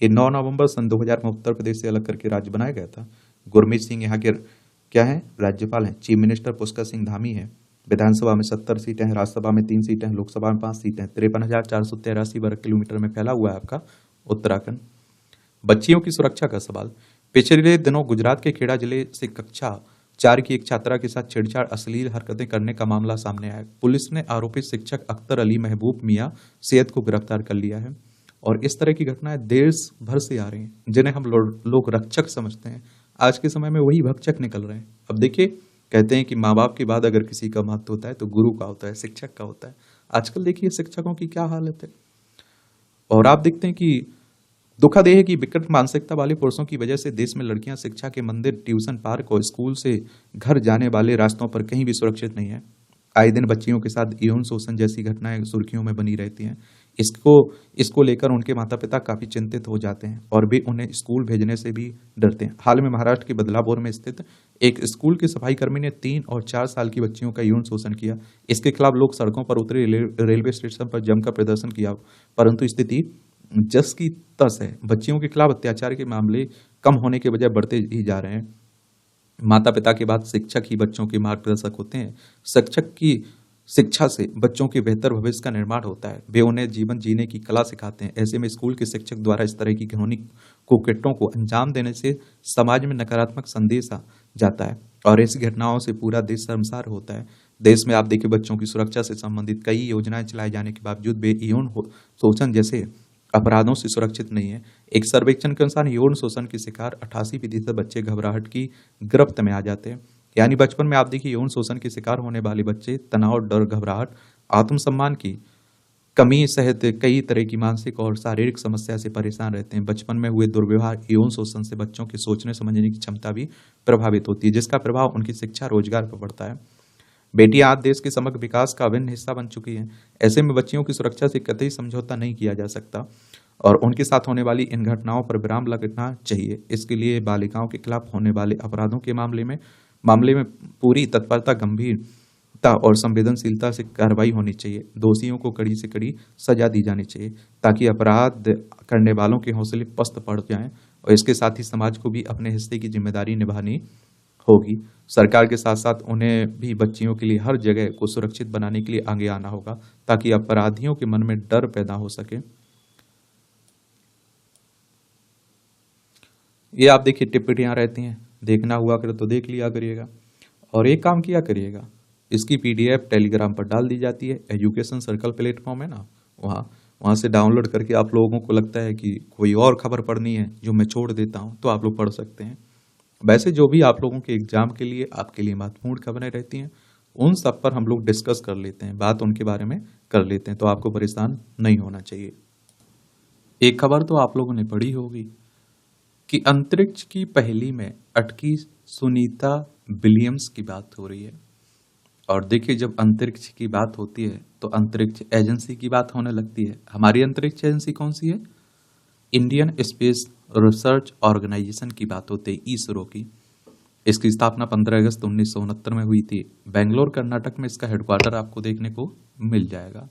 A: ये 9 नवंबर सन 2000 में उत्तर प्रदेश से अलग करके राज्य बनाया गया था। गुरमीत सिंह यहाँ के क्या है, राज्यपाल हैं। चीफ मिनिस्टर पुष्कर सिंह धामी है। विधानसभा में 70 सीटें हैं, राज्यसभा में 3 सीटें हैं, लोकसभा में 5 सीटें हैं। 53,483 वर्ग किलोमीटर में फैला हुआ है आपका उत्तराखंड। बच्चियों की सुरक्षा का सवाल। पिछले दिनों गुजरात के खेड़ा जिले से कक्षा 4 की एक छात्रा के साथ छेड़छाड़, अश्लील हरकतें करने का मामला सामने आया। पुलिस ने आरोपित शिक्षक अख्तर अली महबूब मियां सैयद को गिरफ्तार कर लिया है। और इस तरह की घटनाएं देश भर से आ रही हैं, जिन्हें हम लोग रक्षक समझते हैं, आज के समय में वही भक्षक निकल रहे हैं। अब देखिए, कहते हैं कि माँ बाप के बाद अगर किसी का महत्व होता है तो गुरु का होता है, शिक्षक का होता है। आजकल देखिए शिक्षकों की क्या हालत है। और आप देखते हैं कि दुखद यह है कि विकृत मानसिकता वाले पुरुषों की वजह से देश में लड़कियां शिक्षा के मंदिर, ट्यूशन, पार्क और स्कूल से घर जाने वाले रास्तों पर कहीं भी सुरक्षित नहीं है। आए दिन बच्चियों के साथ यौन शोषण जैसी घटनाएं सुर्खियों में बनी रहती हैं। इसको लेकर उनके माता पिता काफी चिंतित हो जाते हैं और वे उन्हें स्कूल भेजने से भी डरते हैं। हाल में महाराष्ट्र के बदलापुर में स्थित एक स्कूल के सफाई कर्मी ने 3 और 4 साल की बच्चियों का यौन शोषण किया। इसके खिलाफ लोग सड़कों पर उतरे, रेलवे स्टेशन पर जमकर प्रदर्शन किया, परंतु स्थिति जस की तस है। बच्चियों के खिलाफ अत्याचार के मामले कम होने के बजाय बढ़ते ही जा रहे हैं। माता पिता के बाद शिक्षक ही बच्चों के मार्गदर्शक होते हैं। शिक्षक की शिक्षा से बच्चों के बेहतर भविष्य का निर्माण होता है। वे उन्हें जीवन जीने की कला सिखाते हैं। ऐसे में स्कूल के शिक्षक द्वारा इस तरह की घिनौनी कुकृत्यों को अंजाम देने से समाज में नकारात्मक संदेश आ जाता है और ऐसी घटनाओं से पूरा देश शर्मसार होता है। देश में आप देखिए, बच्चों की सुरक्षा से संबंधित कई योजनाएं चलाए जाने के बावजूद वे यौन शोषण जैसे अपराधों से सुरक्षित नहीं है। एक सर्वेक्षण के अनुसार यौन शोषण के शिकार 88% बच्चे घबराहट की गिरफ्त में आ जाते हैं। यानी बचपन में आप देखिए, यौन शोषण के शिकार होने वाले बच्चे तनाव, डर, घबराहट, आत्मसम्मान की कमी सहित कई तरह की मानसिक और शारीरिक समस्या से परेशान रहते हैं। बचपन में हुए दुर्व्यवहार, यौन शोषण से बच्चों की सोचने समझने की क्षमता भी प्रभावित होती है, जिसका प्रभाव उनकी शिक्षा, रोजगार पर पड़ता है। बेटियां आज देश के समग्र विकास का अभिन्न हिस्सा बन चुकी हैं। ऐसे में बच्चियों की सुरक्षा से कतई समझौता नहीं किया जा सकता और उनके साथ होने वाली इन घटनाओं पर विराम लगना चाहिए। इसके लिए बालिकाओं के खिलाफ होने वाले अपराधों के मामले में पूरी तत्परता, गंभीरता और संवेदनशीलता से कार्रवाई होनी चाहिए। दोषियों को कड़ी से कड़ी सजा दी जानी चाहिए ताकि अपराध करने वालों के हौसले पस्त पड़ जाएं और इसके साथ ही समाज को भी अपने हिस्से की जिम्मेदारी निभानी होगी। सरकार के साथ साथ उन्हें भी बच्चियों के लिए हर जगह को सुरक्षित बनाने के लिए आगे आना होगा ताकि अपराधियों के मन में डर पैदा हो सके। ये आप देखिए टिप्पणियां रहती हैं, देखना हुआ करे तो देख लिया करिएगा और एक काम किया करिएगा, इसकी PDF टेलीग्राम पर डाल दी जाती है। एजुकेशन सर्कल प्लेटफॉर्म है ना, वहाँ से डाउनलोड करके आप लोगों को लगता है कि कोई और खबर पढ़नी है जो मैं छोड़ देता हूँ तो आप लोग पढ़ सकते हैं। वैसे जो भी आप लोगों के एग्जाम के लिए आपके लिए महत्वपूर्ण खबरें रहती हैं उन सब पर हम लोग डिस्कस कर लेते हैं, बात उनके बारे में कर लेते हैं, तो आपको परेशान नहीं होना चाहिए। एक खबर तो आप लोगों ने पढ़ी होगी कि अंतरिक्ष की पहेली में अटकी सुनीता विलियम्स की बात हो रही है। और देखिए, जब अंतरिक्ष की बात होती है तो अंतरिक्ष एजेंसी की बात होने लगती है। हमारी अंतरिक्ष एजेंसी कौन सी है? इंडियन स्पेस रिसर्च ऑर्गेनाइजेशन की बात होती है, इसरो की। इसकी स्थापना 15 अगस्त 1969 में हुई थी। बेंगलोर, कर्नाटक में इसका हेडक्वार्टर आपको देखने को मिल जाएगा।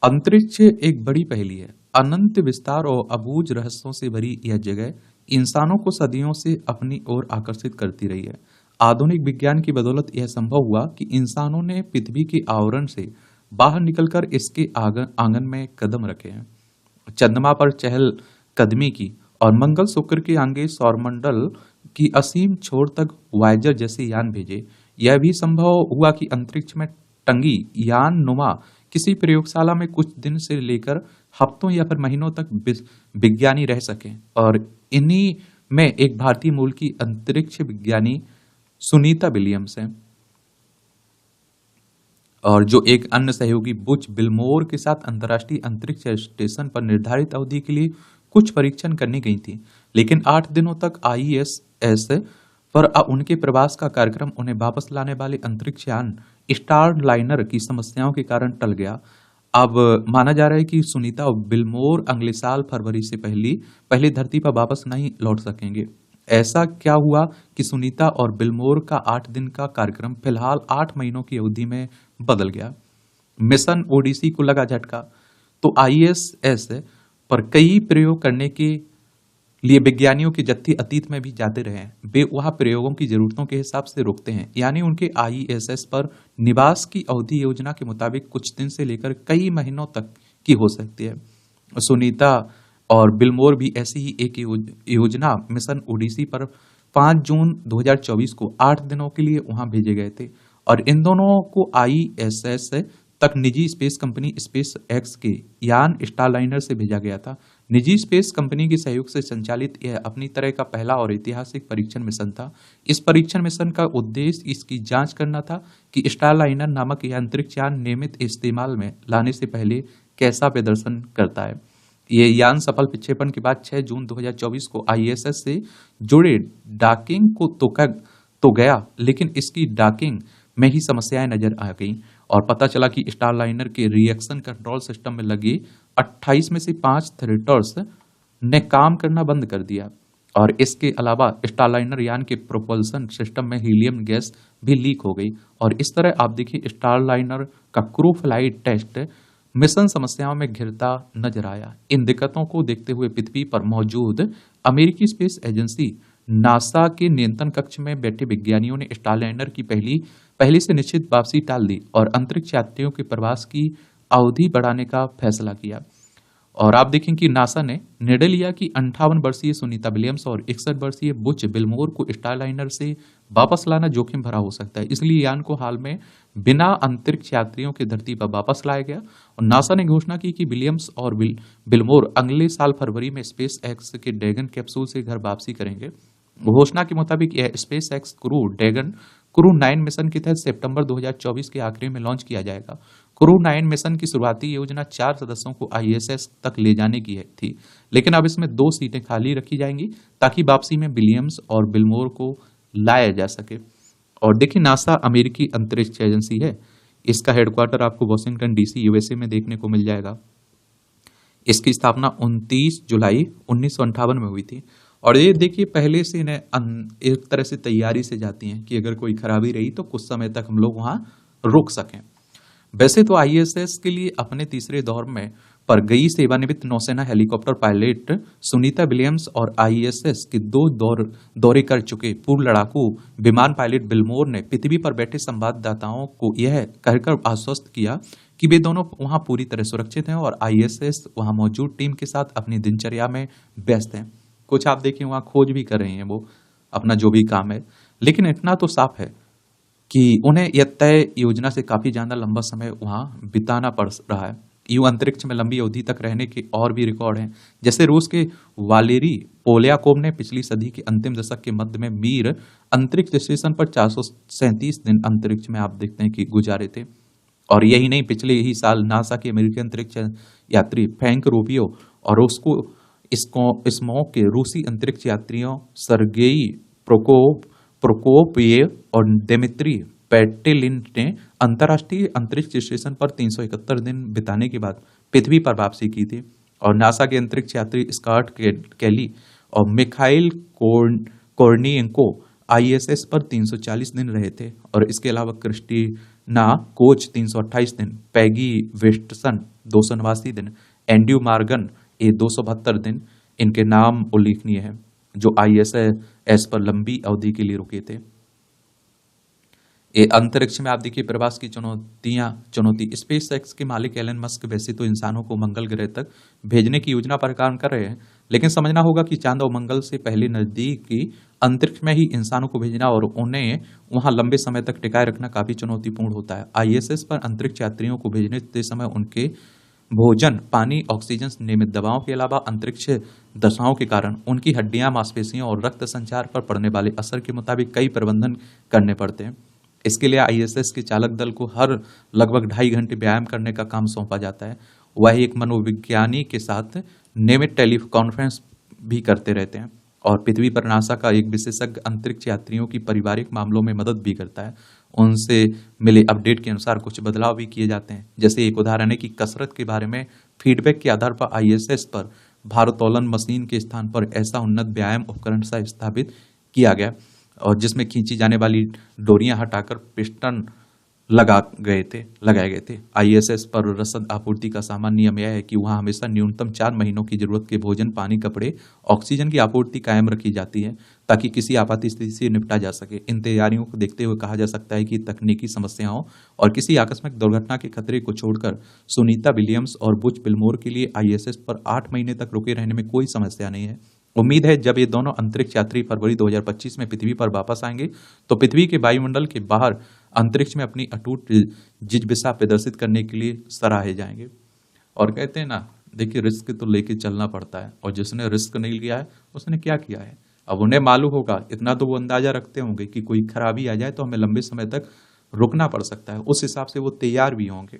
A: अंतरिक्ष एक बड़ी पहेली है। अनंत विस्तार और अबूझ रहस्यों से भरी यह जगह इंसानों को सदियों से अपनी ओर आकर्षित करती रही है। आधुनिक विज्ञान की बदौलत यह संभव हुआ कि इंसानों ने पृथ्वी के आवरण से बाहर निकलकर इसके आंगन में कदम रखे हैं, चंद्रमा पर चहल कदमी की और मंगल, शुक्र के आगे सौरमंडल की असीम छोर तक वायेजर जैसे यान भेजे। यह भी संभव हुआ कि अंतरिक्ष में टंगी यान नुमा किसी प्रयोगशाला में कुछ दिन से लेकर हफ्तों या फिर महीनों तक विज्ञानी रह सके और इन्हीं में एक भारतीय मूल की अंतरिक्ष विज्ञानी सुनीता विलियम्स है। और जो एक अन्य सहयोगी बुच विल्मोर के साथ अंतर्राष्ट्रीय अंतरिक्ष स्टेशन पर निर्धारित अवधि के लिए कुछ परीक्षण करने गई थी, लेकिन 8 दिनों तक आईएसएस पर उनके प्रवास का कार्यक्रम उन्हें वापस लाने वाले अंतरिक्ष यान स्टार लाइनर की समस्याओं के कारण टल गया। अब माना जा रहा है कि सुनीता और विल्मोर अगले साल फरवरी से पहले धरती पर वापस नहीं लौट सकेंगे। ऐसा क्या हुआ कि सुनीता और विल्मोर का 8 दिन का कार्यक्रम फिलहाल 8 महीनों की अवधि में बदल गया। मिशन ओडिसी को लगा झटका। तो आईएसएस पर कई प्रयोग करने के लिए विज्ञानियों के जत्थे अतीत में भी जाते रहे हैं। वे वहां प्रयोगों की जरूरतों के हिसाब से रुकते हैं, यानी उनके आईएसएस पर निवास की अवधि योजना के मुताबिक कुछ दिन से लेकर कई महीनों तक की हो सकती है। सुनीता और विल्मोर भी ऐसी ही एक योजना मिशन ओडिसी पर 5 जून 2024 को 8 दिनों के लिए वहां भेजे गए थे और इन दोनों को आईएसएस तक निजी स्पेस कंपनी स्पेस एक्स के यान स्टारलाइनर से भेजा गया था। निजी स्पेस कंपनी के सहयोग से संचालित यह अपनी तरह का पहला और ऐतिहासिक परीक्षण मिशन था। इस परीक्षण मिशन का उद्देश्य इसकी जांच करना था कि स्टारलाइनर नामक यह अंतरिक्ष यान नियमित इस्तेमाल में लाने से पहले कैसा प्रदर्शन करता है। ये यान सफल विक्षेपण के बाद 6 जून 2024 को आईएसएस से जुड़े डॉकिंग को तो गया, लेकिन इसकी डॉकिंग में ही समस्याएं नजर आ गई और पता चला कि स्टारलाइनर के रिएक्शन कंट्रोल सिस्टम में लगे 28 में से 5 थ्रटर्स ने काम करना बंद कर दिया और इसके अलावा स्टारलाइनर यान के प्रोपल्सन सिस्टम में हीलियम गैस भी लीक हो गई और इस तरह आप देखिए स्टारलाइनर का क्रू फ्लाइट टेस्ट मिशन समस्याओं में घिरता नजर आया। इन दिक्कतों को देखते हुए पृथ्वी पर मौजूद अमेरिकी स्पेस एजेंसी नासा के नियंत्रण कक्ष में बैठे विज्ञानियों ने स्टारलाइनर की पहले से निश्चित वापसी टाल दी और अंतरिक्ष यात्रियों के प्रवास की अवधि बढ़ाने का फैसला किया। और आप देखें कि नासा ने निर्णय लिया कि 58 वर्षीय सुनीता विलियम्स और 61 वर्षीय बुच विल्मोर को स्टारलाइनर से वापस लाना जोखिम भरा हो सकता है, इसलिए यान को हाल में बिना अंतरिक्ष यात्रियों के धरती पर वापस लाया गया और नासा ने घोषणा की कि विलियम्स और विल्मोर अगले साल फरवरी में स्पेस एक्स के ड्रैगन कैप्सूल से घर वापसी करेंगे। घोषणा के मुताबिक यह स्पेस एक्स क्रू 9 मिशन के तहत सितंबर 2024 के आखिरी में लॉन्च किया जाएगा। क्रू 9 मिशन की शुरुआती योजना 4 सदस्यों को आईएसएस तक ले जाने की थी, लेकिन अब इसमें 2 सीटें खाली रखी जाएंगी ताकि वापसी में विलियम्स और विल्मोर को लाया जा सके। और देखिए नासा अमेरिकी अंतरिक्ष एजेंसी है, इसका हेडक्वार्टर आपको वॉशिंगटन डीसी यूएसए में देखने को मिल जाएगा। इसकी स्थापना 29 जुलाई 1958 में हुई थी और ये देखिए पहले से इन्हें एक तरह से तैयारी से जाती हैं कि अगर कोई खराबी रही तो कुछ समय तक हम लोग वहां रुक सकें। वैसे तो आईएसएस के लिए अपने तीसरे दौर में पर गई सेवानिवृत्त नौसेना हेलीकॉप्टर पायलट सुनीता विलियम्स और आईएसएस के 2 दौरे कर चुके पूर्व लड़ाकू विमान पायलट विल्मोर ने पृथ्वी पर बैठे संवाददाताओं को यह कहकर आश्वस्त किया कि वे दोनों वहां पूरी तरह सुरक्षित हैं और आईएसएस वहां मौजूद टीम के साथ अपनी दिनचर्या में व्यस्त हैं। कुछ आप देखिए वहां खोज भी कर रही हैं वो अपना जो भी काम है, लेकिन इतना तो साफ है कि उन्हें यह तय योजना से काफी ज्यादा लंबा समय वहां बिताना पड़ रहा है। यूं अंतरिक्ष में लंबी अवधि तक रहने के और भी रिकॉर्ड हैं, जैसे रूस के वालेरी पोलियाकोव ने पिछली सदी के अंतिम दशक के मध्य में मीर अंतरिक्ष स्टेशन पर 437 दिन अंतरिक्ष में आप देखते हैं कि गुजारे थे। और यही नहीं, पिछले ही साल नासा के अमेरिकी अंतरिक्ष यात्री फ्रैंक रूबियो और उसको स्मोक के रूसी अंतरिक्ष यात्रियों सर्गेई प्रोकोपिएव और दिमित्री पेट्टेलिन ने अंतर्राष्ट्रीय अंतरिक्ष स्टेशन पर 371 दिन बिताने के बाद पृथ्वी पर वापसी की थी। और नासा के अंतरिक्ष यात्री स्कॉट कैली और मिखाइल कोर्निएंको आईएसएस पर 340 दिन रहे थे और इसके अलावा क्रिस्टीना कोच 328 दिन, पैगी वेस्टसन 289 दिन, एंड्रू मार्गन 272 दिन इनके नाम उल्लेखनीय है जो आईएसएस पर लंबी अवधि के लिए रुके थे। ये अंतरिक्ष में आप देखिए प्रवास की चुनौती स्पेस एक्स के मालिक एलन मस्क वैसे तो इंसानों को मंगल ग्रह तक भेजने की योजना पर काम कर रहे हैं, लेकिन समझना होगा कि चांद और मंगल से पहले नजदीकी अंतरिक्ष में ही इंसानों को भेजना और उन्हें वहां लंबे समय तक टिकाए रखना काफी चुनौतीपूर्ण होता है। आईएसएस पर अंतरिक्ष यात्रियों को भेजने समय उनके भोजन, पानी, ऑक्सीजन, नियमित दवाओं के अलावा अंतरिक्ष दशाओं के कारण उनकी हड्डियां, मांसपेशियों और रक्त संचार पर पड़ने वाले असर के मुताबिक कई प्रबंधन करने पड़ते हैं। इसके लिए आईएसएस के चालक दल को हर लगभग 2.5 घंटे व्यायाम करने का काम सौंपा जाता है। वह एक मनोविज्ञानी के साथ नियमित टेलीकॉन्फ्रेंस भी करते रहते हैं और पृथ्वी पर नासा का एक विशेषज्ञ अंतरिक्ष यात्रियों की पारिवारिक मामलों में मदद भी करता है। उनसे मिले अपडेट के अनुसार कुछ बदलाव भी किए जाते हैं। जैसे एक उदाहरण है कि कसरत के बारे में फीडबैक के आधार पर आईएसएस पर भारोत्तोलन मशीन के स्थान पर ऐसा उन्नत व्यायाम उपकरण सा स्थापित किया गया और जिसमें खींची जाने वाली डोरियां हटाकर पिस्टन लगाए गए थे। आईएसएस पर रसद आपूर्ति का सामान्य नियम यह है कि वहां हमेशा न्यूनतम 4 महीनों की जरूरत के भोजन, पानी, कपड़े, ऑक्सीजन की आपूर्ति कायम रखी जाती है ताकि किसी आपात स्थिति से निपटा जा सके। इन तैयारियों को देखते हुए कहा जा सकता है कि तकनीकी समस्याओं और किसी आकस्मिक दुर्घटना के खतरे को छोड़कर सुनीता विलियम्स और बुच बिलमोर के लिए आईएसएस पर 8 महीने तक रुके रहने में कोई समस्या नहीं है। उम्मीद है जब ये दोनों अंतरिक्ष यात्री फरवरी 2025 में पृथ्वी पर वापस आएंगे तो पृथ्वी के वायुमंडल के बाहर अंतरिक्ष में अपनी अटूट जिज्ञासा प्रदर्शित करने के लिए सराहे जाएंगे। और कहते हैं ना, देखिए रिस्क तो लेके चलना पड़ता है और जिसने रिस्क नहीं लिया है उसने क्या किया है। अब उन्हें मालूम होगा, इतना तो वो अंदाजा रखते होंगे कि कोई खराबी आ जाए तो हमें लंबे समय तक रुकना पड़ सकता है। उस हिसाब से वो तैयार भी होंगे।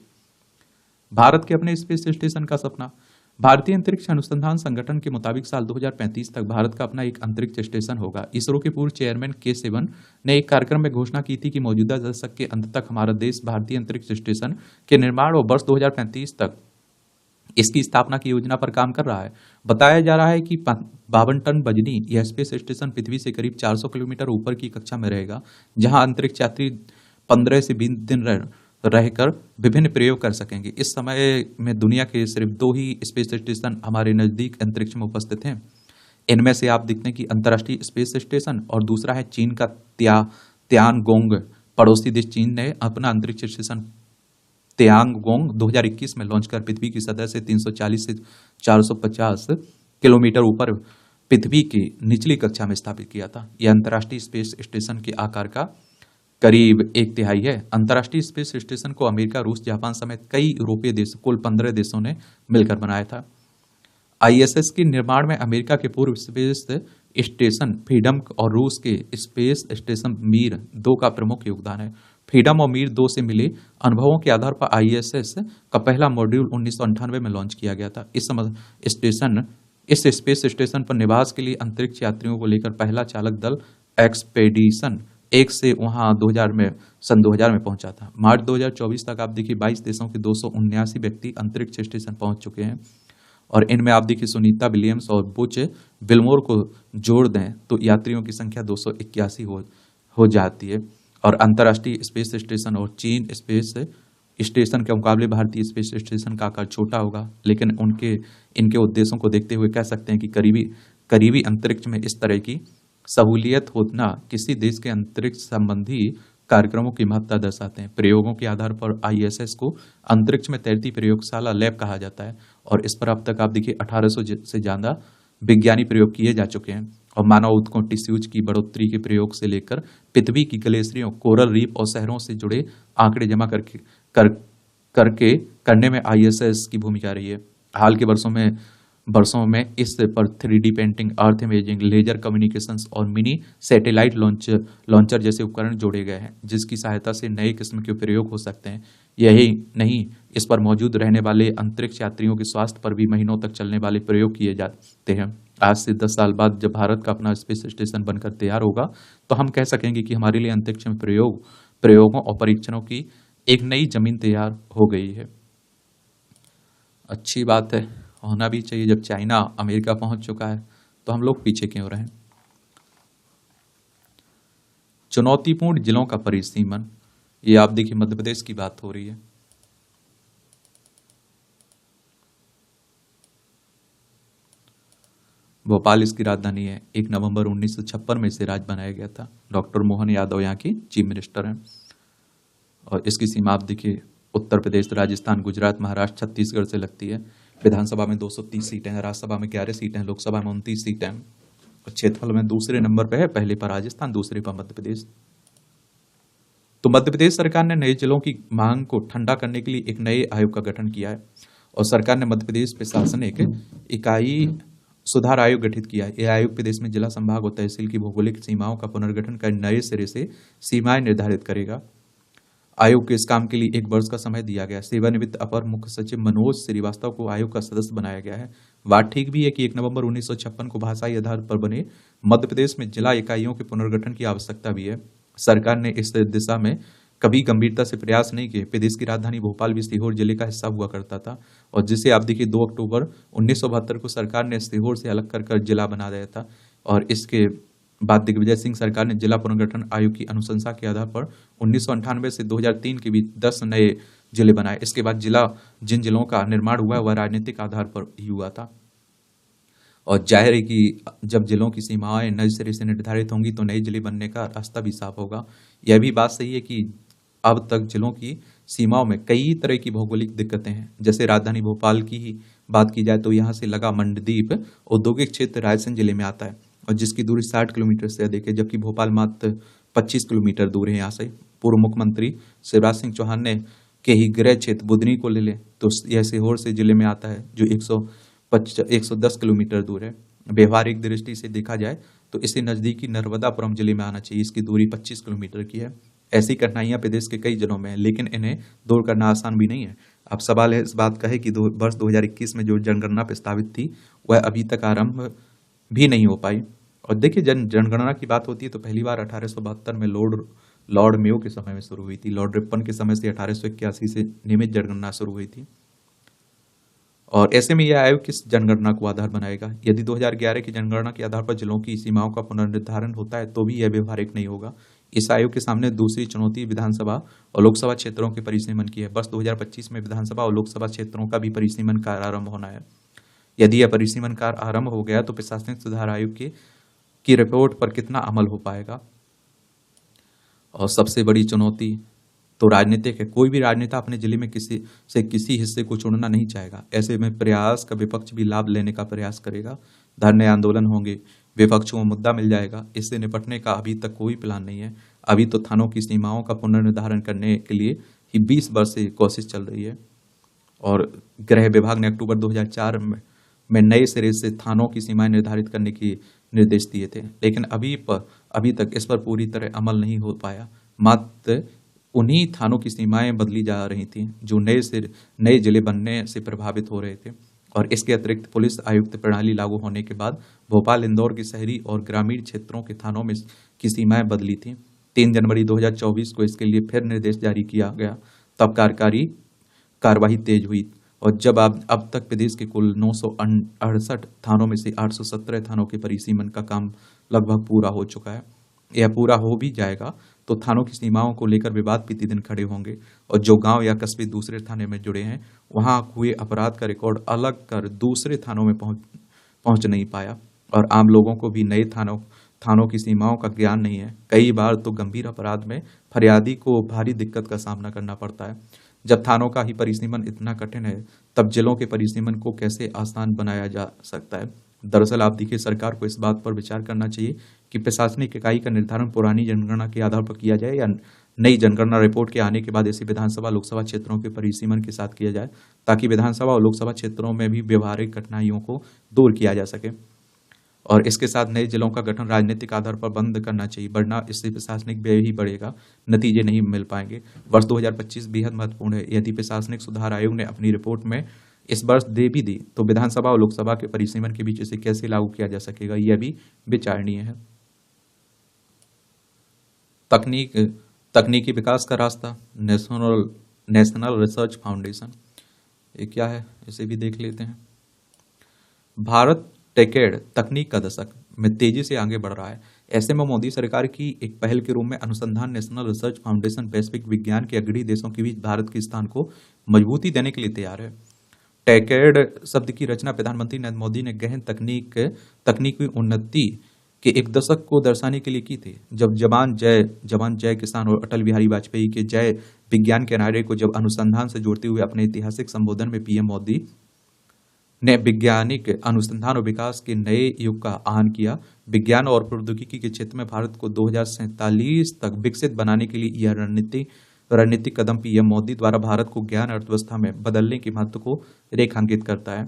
A: भारत के अपने स्पेस स्टेशन का सपना। भारतीय अंतरिक्ष अनुसंधान संगठन के मुताबिक साल 2035 तक भारत का अपना एक अंतरिक्ष स्टेशन होगा। इसरो के पूर्व चेयरमैन के सिवन ने एक कार्यक्रम में घोषणा की थी कि मौजूदा दशक के अंत तक हमारा देश भारतीय अंतरिक्ष स्टेशन के निर्माण और वर्ष 2035 तक इसकी स्थापना की योजना पर काम कर रहा है। बताया जा रहा है कि 52 टन वजनी यह स्पेस स्टेशन पृथ्वी से करीब 400 किलोमीटर ऊपर की कक्षा में रहेगा, जहां अंतरिक्ष यात्री 15 से 20 दिन रहकर विभिन्न प्रयोग कर सकेंगे। इस समय में दुनिया के सिर्फ 2 ही स्पेस स्टेशन हमारे नजदीक अंतरिक्ष में उपस्थित हैं। इनमें से आप देखते हैं कि अंतर्राष्ट्रीय स्पेस स्टेशन और दूसरा है चीन का तियानगोंग। पड़ोसी देश चीन ने अपना अंतरिक्ष स्टेशन तियानगोंग 2021 में लॉन्च कर पृथ्वी की सतह से 340 से 450 किलोमीटर ऊपर पृथ्वी की निचली कक्षा में स्थापित किया था। यह अंतर्राष्ट्रीय स्पेस स्टेशन के आकार का करीब 1/3 है। अंतर्राष्ट्रीय स्पेस स्टेशन को अमेरिका, रूस, जापान समेत कई यूरोपीय देश, कुल 15 देशों ने मिलकर बनाया था। आईएसएस के निर्माण में अमेरिका के पूर्व स्पेस स्टेशन फ्रीडम और रूस के स्पेस स्टेशन मीर 2 का प्रमुख योगदान है। फ्रीडम और मीर 2 से मिले अनुभवों के आधार पर आईएसएस का पहला मॉड्यूल 1998 में लॉन्च किया गया था। इस स्पेस स्टेशन पर निवास के लिए अंतरिक्ष यात्रियों को लेकर पहला चालक दल एक्सपेडिशन 1 से वहां सन 2000 में पहुंचा था। मार्च 2024 तक आप देखिए 22 देशों के 279 व्यक्ति अंतरिक्ष स्टेशन पहुंच चुके हैं और इनमें आप देखिए सुनीता विलियम्स और बुच बिलमोर को जोड़ दें तो यात्रियों की संख्या 281 हो जाती है। और अंतर्राष्ट्रीय स्पेस स्टेशन और चीन स्पेस स्टेशन के मुकाबले भारतीय स्पेस स्टेशन का आकार छोटा होगा, लेकिन इनके उद्देश्यों को देखते हुए कह सकते हैं कि करीबी अंतरिक्ष में इस तरह की सहूलियत होना किसी देश के अंतरिक्ष संबंधी कार्यक्रमों की महत्ता दर्शाते हैं। प्रयोगों के आधार पर आईएसएस को अंतरिक्ष में तैरती प्रयोगशाला लैब कहा जाता है और इस पर अब तक आप देखिए 1800 से ज्यादा विज्ञानी प्रयोग किए जा चुके हैं और मानव ऊतकों टिश्यूज की बढ़ोतरी के प्रयोग से लेकर पृथ्वी की ग्लेशियरों, कोरल रीफ और शहरों से जुड़े आंकड़े जमा करने में आईएसएस की भूमिका रही है। हाल के वर्षों में इस पर 3D painting, earth imaging, laser communications और मिनी सैटेलाइट लॉन्चर जैसे उपकरण जोड़े गए हैं, जिसकी सहायता से नए किस्म के प्रयोग हो सकते हैं। यही नहीं, इस पर मौजूद रहने वाले अंतरिक्ष यात्रियों के स्वास्थ्य पर भी महीनों तक चलने वाले प्रयोग किए जाते हैं। आज से 10 साल बाद जब भारत का अपना स्पेस स्टेशन बनकर तैयार होगा तो हम कह सकेंगे कि हमारे लिए अंतरिक्ष में प्रयोगों और परीक्षणों की एक नई जमीन तैयार हो गई है। अच्छी बात है, होना भी चाहिए। जब चाइना अमेरिका पहुंच चुका है तो हम लोग पीछे क्यों रहें। चुनौतीपूर्ण जिलों का परिसीमन, ये आप देखिए मध्य प्रदेश की बात हो रही है। भोपाल इसकी राजधानी है। 1 नवंबर 1956 में इसे राज्य बनाया गया था। डॉक्टर मोहन यादव यहाँ की चीफ मिनिस्टर हैं और इसकी सीमा आप देखिए उत्तर प्रदेश, राजस्थान, गुजरात, महाराष्ट्र, छत्तीसगढ़ से लगती है। विधानसभा में 230 सीटें हैं, राज्यसभा में 11 सीटें हैं, लोकसभा में 29 सीटें हैं और क्षेत्रफल में दूसरे नंबर पर है, पहले पर राजस्थान, दूसरे पर मध्य प्रदेश। तो मध्य प्रदेश सरकार ने नए जिलों की मांग को ठंडा करने के लिए एक नए आयोग का गठन किया है और सरकार ने मध्य प्रदेश प्रशासनिक इकाई सुधार आयोग गठित किया है। यह आयोग प्रदेश में जिला, संभाग और तहसील की भौगोलिक सीमाओं का पुनर्गठन कर नए सिरे से सीमाएं निर्धारित करेगा। आयोग के इस काम के लिए 1 वर्ष का समय दिया गया है। सेवानिवृत्त अपर मुख्य सचिव मनोज श्रीवास्तव को आयोग का सदस्य बनाया गया है। बात ठीक भी है कि 1 नवंबर 1956 को भाषाई आधार पर बने मध्य प्रदेश में जिला इकाइयों के पुनर्गठन की आवश्यकता भी है। सरकार ने इस दिशा में कभी गंभीरता से प्रयास नहीं किए। प्रदेश की राजधानी भोपाल भी सीहोर जिले का हिस्सा हुआ करता था, और जिसे आप देखिए 2 अक्टूबर 1972 को सरकार ने सीहोर से अलग कर जिला बना दिया था। और इसके बाद दिग्विजय सिंह सरकार ने जिला पुनर्गठन आयोग की अनुशंसा के आधार पर 1998 से 2003 के बीच 10 नए जिले बनाए। इसके बाद जिन जिलों का निर्माण हुआ वह राजनीतिक आधार पर ही हुआ था। और जाहिर है कि जब जिलों की सीमाएं नए सिरे से निर्धारित होंगी तो नए जिले बनने का रास्ता भी साफ होगा। यह भी बात सही है कि अब तक जिलों की सीमाओं में कई तरह की भौगोलिक दिक्कतें हैं। जैसे राजधानी भोपाल की ही बात की जाए तो यहाँ से लगा मंडदीप औद्योगिक क्षेत्र रायसेन जिले में आता है, और जिसकी दूरी 60 किलोमीटर से अधिक है, जबकि भोपाल मात्र 25 किलोमीटर दूर है यहाँ से। पूर्व मुख्यमंत्री शिवराज सिंह चौहान ने के ही गृह क्षेत्र बुधनी को ले लें तो यह सीहोर से जिले में आता है, जो 110 किलोमीटर दूर है। व्यवहारिक दृष्टि से देखा जाए तो इसे नजदीकी नर्मदापुरम जिले में आना चाहिए। इसकी दूरी 25 किलोमीटर की है। ऐसी कठिनाइयां प्रदेश के कई जिलों में हैं, लेकिन इन्हें दूर करना आसान भी नहीं है। अब सवाल है इस बात का है कि वर्ष 2021 में जो जनगणना प्रस्तावित थी वह अभी तक आरंभ भी नहीं हो पाई। और देखिए, जनगणना की बात होती है तो पहली बार 1872 में लॉर्ड मेयो के समय में शुरू हुई थी। लॉर्ड रिपन के समय से 1881 से नियमित जनगणना शुरू हुई थी। और ऐसे में यह आयोग किस जनगणना को आधार बनाएगा? यदि 2011 की जनगणना के आधार पर जिलों की सीमाओं का पुनर्निर्धारण होता है तो भी यह व्यवहारिक नहीं होगा। इस आयोग के सामने दूसरी चुनौती विधानसभा और लोकसभा क्षेत्रों के परिसीमन की है। वर्ष 2025 में विधानसभा और लोकसभा क्षेत्रों का भी परिसीमन कार्य आरंभ होना है। यदि यह परिसीमन कार्य आरंभ हो गया तो प्रशासनिक सुधार आयोग की रिपोर्ट पर कितना अमल हो पाएगा? और सबसे बड़ी चुनौती तो राजनीतिक है। कोई भी राजनेता अपने जिले में किसी हिस्से को चुनना नहीं चाहेगा। ऐसे में प्रयास का विपक्ष भी लाभ लेने का प्रयास करेगा। धरने आंदोलन होंगे, विपक्षों को मुद्दा मिल जाएगा। इससे निपटने का अभी तक कोई प्लान नहीं है। अभी तो थानों की सीमाओं का पुनर्निर्धारण करने के लिए ही 20 वर्ष से कोशिश चल रही है। और गृह विभाग ने अक्टूबर 2004 में नए सिरे से थानों की सीमाएं निर्धारित करने के निर्देश दिए थे, लेकिन अभी तक इस पर पूरी तरह अमल नहीं हो पाया। मात्र उन्हीं थानों की सीमाएं बदली जा रही थी जो नए जिले बनने से प्रभावित हो रहे थे। और इसके अतिरिक्त पुलिस आयुक्त प्रणाली लागू होने के बाद भोपाल, इंदौर के शहरी और ग्रामीण क्षेत्रों के थानों में की सीमाएं बदली थी। 3 जनवरी 2024 को इसके लिए फिर निर्देश जारी किया गया, तब कार्यकारी कार्रवाई तेज हुई। और जब अब तक प्रदेश के कुल 968 थानों में से 817 थानों के परिसीमन का काम लगभग पूरा हो चुका है। यह पूरा हो भी जाएगा तो थानों की सीमाओं को लेकर विवाद प्रतिदिन खड़े होंगे, और जो गांव या कस्बे दूसरे थाने में जुड़े हैं वहां हुए अपराध का रिकॉर्ड अलग कर दूसरे थानों में पहुंच नहीं पाया। और आम लोगों को भी नए थानों की सीमाओं का ज्ञान नहीं है। कई बार तो गंभीर अपराध में फरियादी को भारी दिक्कत का सामना करना पड़ता है। जब थानों का ही परिसीमन इतना कठिन है तब जिलों के परिसीमन को कैसे आसान बनाया जा सकता है? दरअसल आप देखिए, सरकार को इस बात पर विचार करना चाहिए कि प्रशासनिक इकाई का निर्धारण पुरानी जनगणना के आधार पर किया जाए या नई जनगणना रिपोर्ट के आने के बाद ऐसे विधानसभा लोकसभा क्षेत्रों के परिसीमन के साथ किया जाए, ताकि विधानसभा और लोकसभा क्षेत्रों में भी व्यवहारिक कठिनाइयों को दूर किया जा सके। और इसके साथ नए जिलों का गठन राजनीतिक आधार पर बंद करना चाहिए, वरना इससे प्रशासनिक व्यय ही बढ़ेगा, नतीजे नहीं मिल पाएंगे। वर्ष 2025 बेहद महत्वपूर्ण है। यदि प्रशासनिक सुधार आयोग ने अपनी रिपोर्ट में इस वर्ष दे भी दी तो विधानसभा और लोकसभा के परिसीमन के बीच इसे कैसे लागू किया जा सकेगा, यह भी विचारणीय है। तकनीकी विकास का रास्ता, नेशनल रिसर्च फाउंडेशन, ये क्या है इसे भी देख लेते हैं। भारत टेकेड तकनीक का दशक में तेजी से आगे बढ़ रहा है। ऐसे में मोदी सरकार की एक पहल के रूप में अनुसंधान नेशनल रिसर्च फाउंडेशन वैश्विक विज्ञान के अग्रणी देशों के बीच भारत के स्थान को मजबूती देने के लिए तैयार है। टेकेड शब्द की रचना प्रधानमंत्री नरेंद्र मोदी ने गहन तकनीकी उन्नति के एक दशक को दर्शाने के लिए की थी। जब जवान जय किसान और अटल बिहारी वाजपेयी के जय विज्ञान के नारे को जब अनुसंधान से जोड़ते हुए अपने ऐतिहासिक संबोधन में पीएम मोदी ने वैज्ञानिक अनुसंधान और विकास के नए युग का आह्वान किया। विज्ञान और प्रौद्योगिकी के क्षेत्र में भारत को 2047 तक विकसित बनाने के लिए यह रणनीतिक कदम पीएम मोदी द्वारा भारत को ज्ञान अर्थव्यवस्था में बदलने के महत्व को रेखांकित करता है।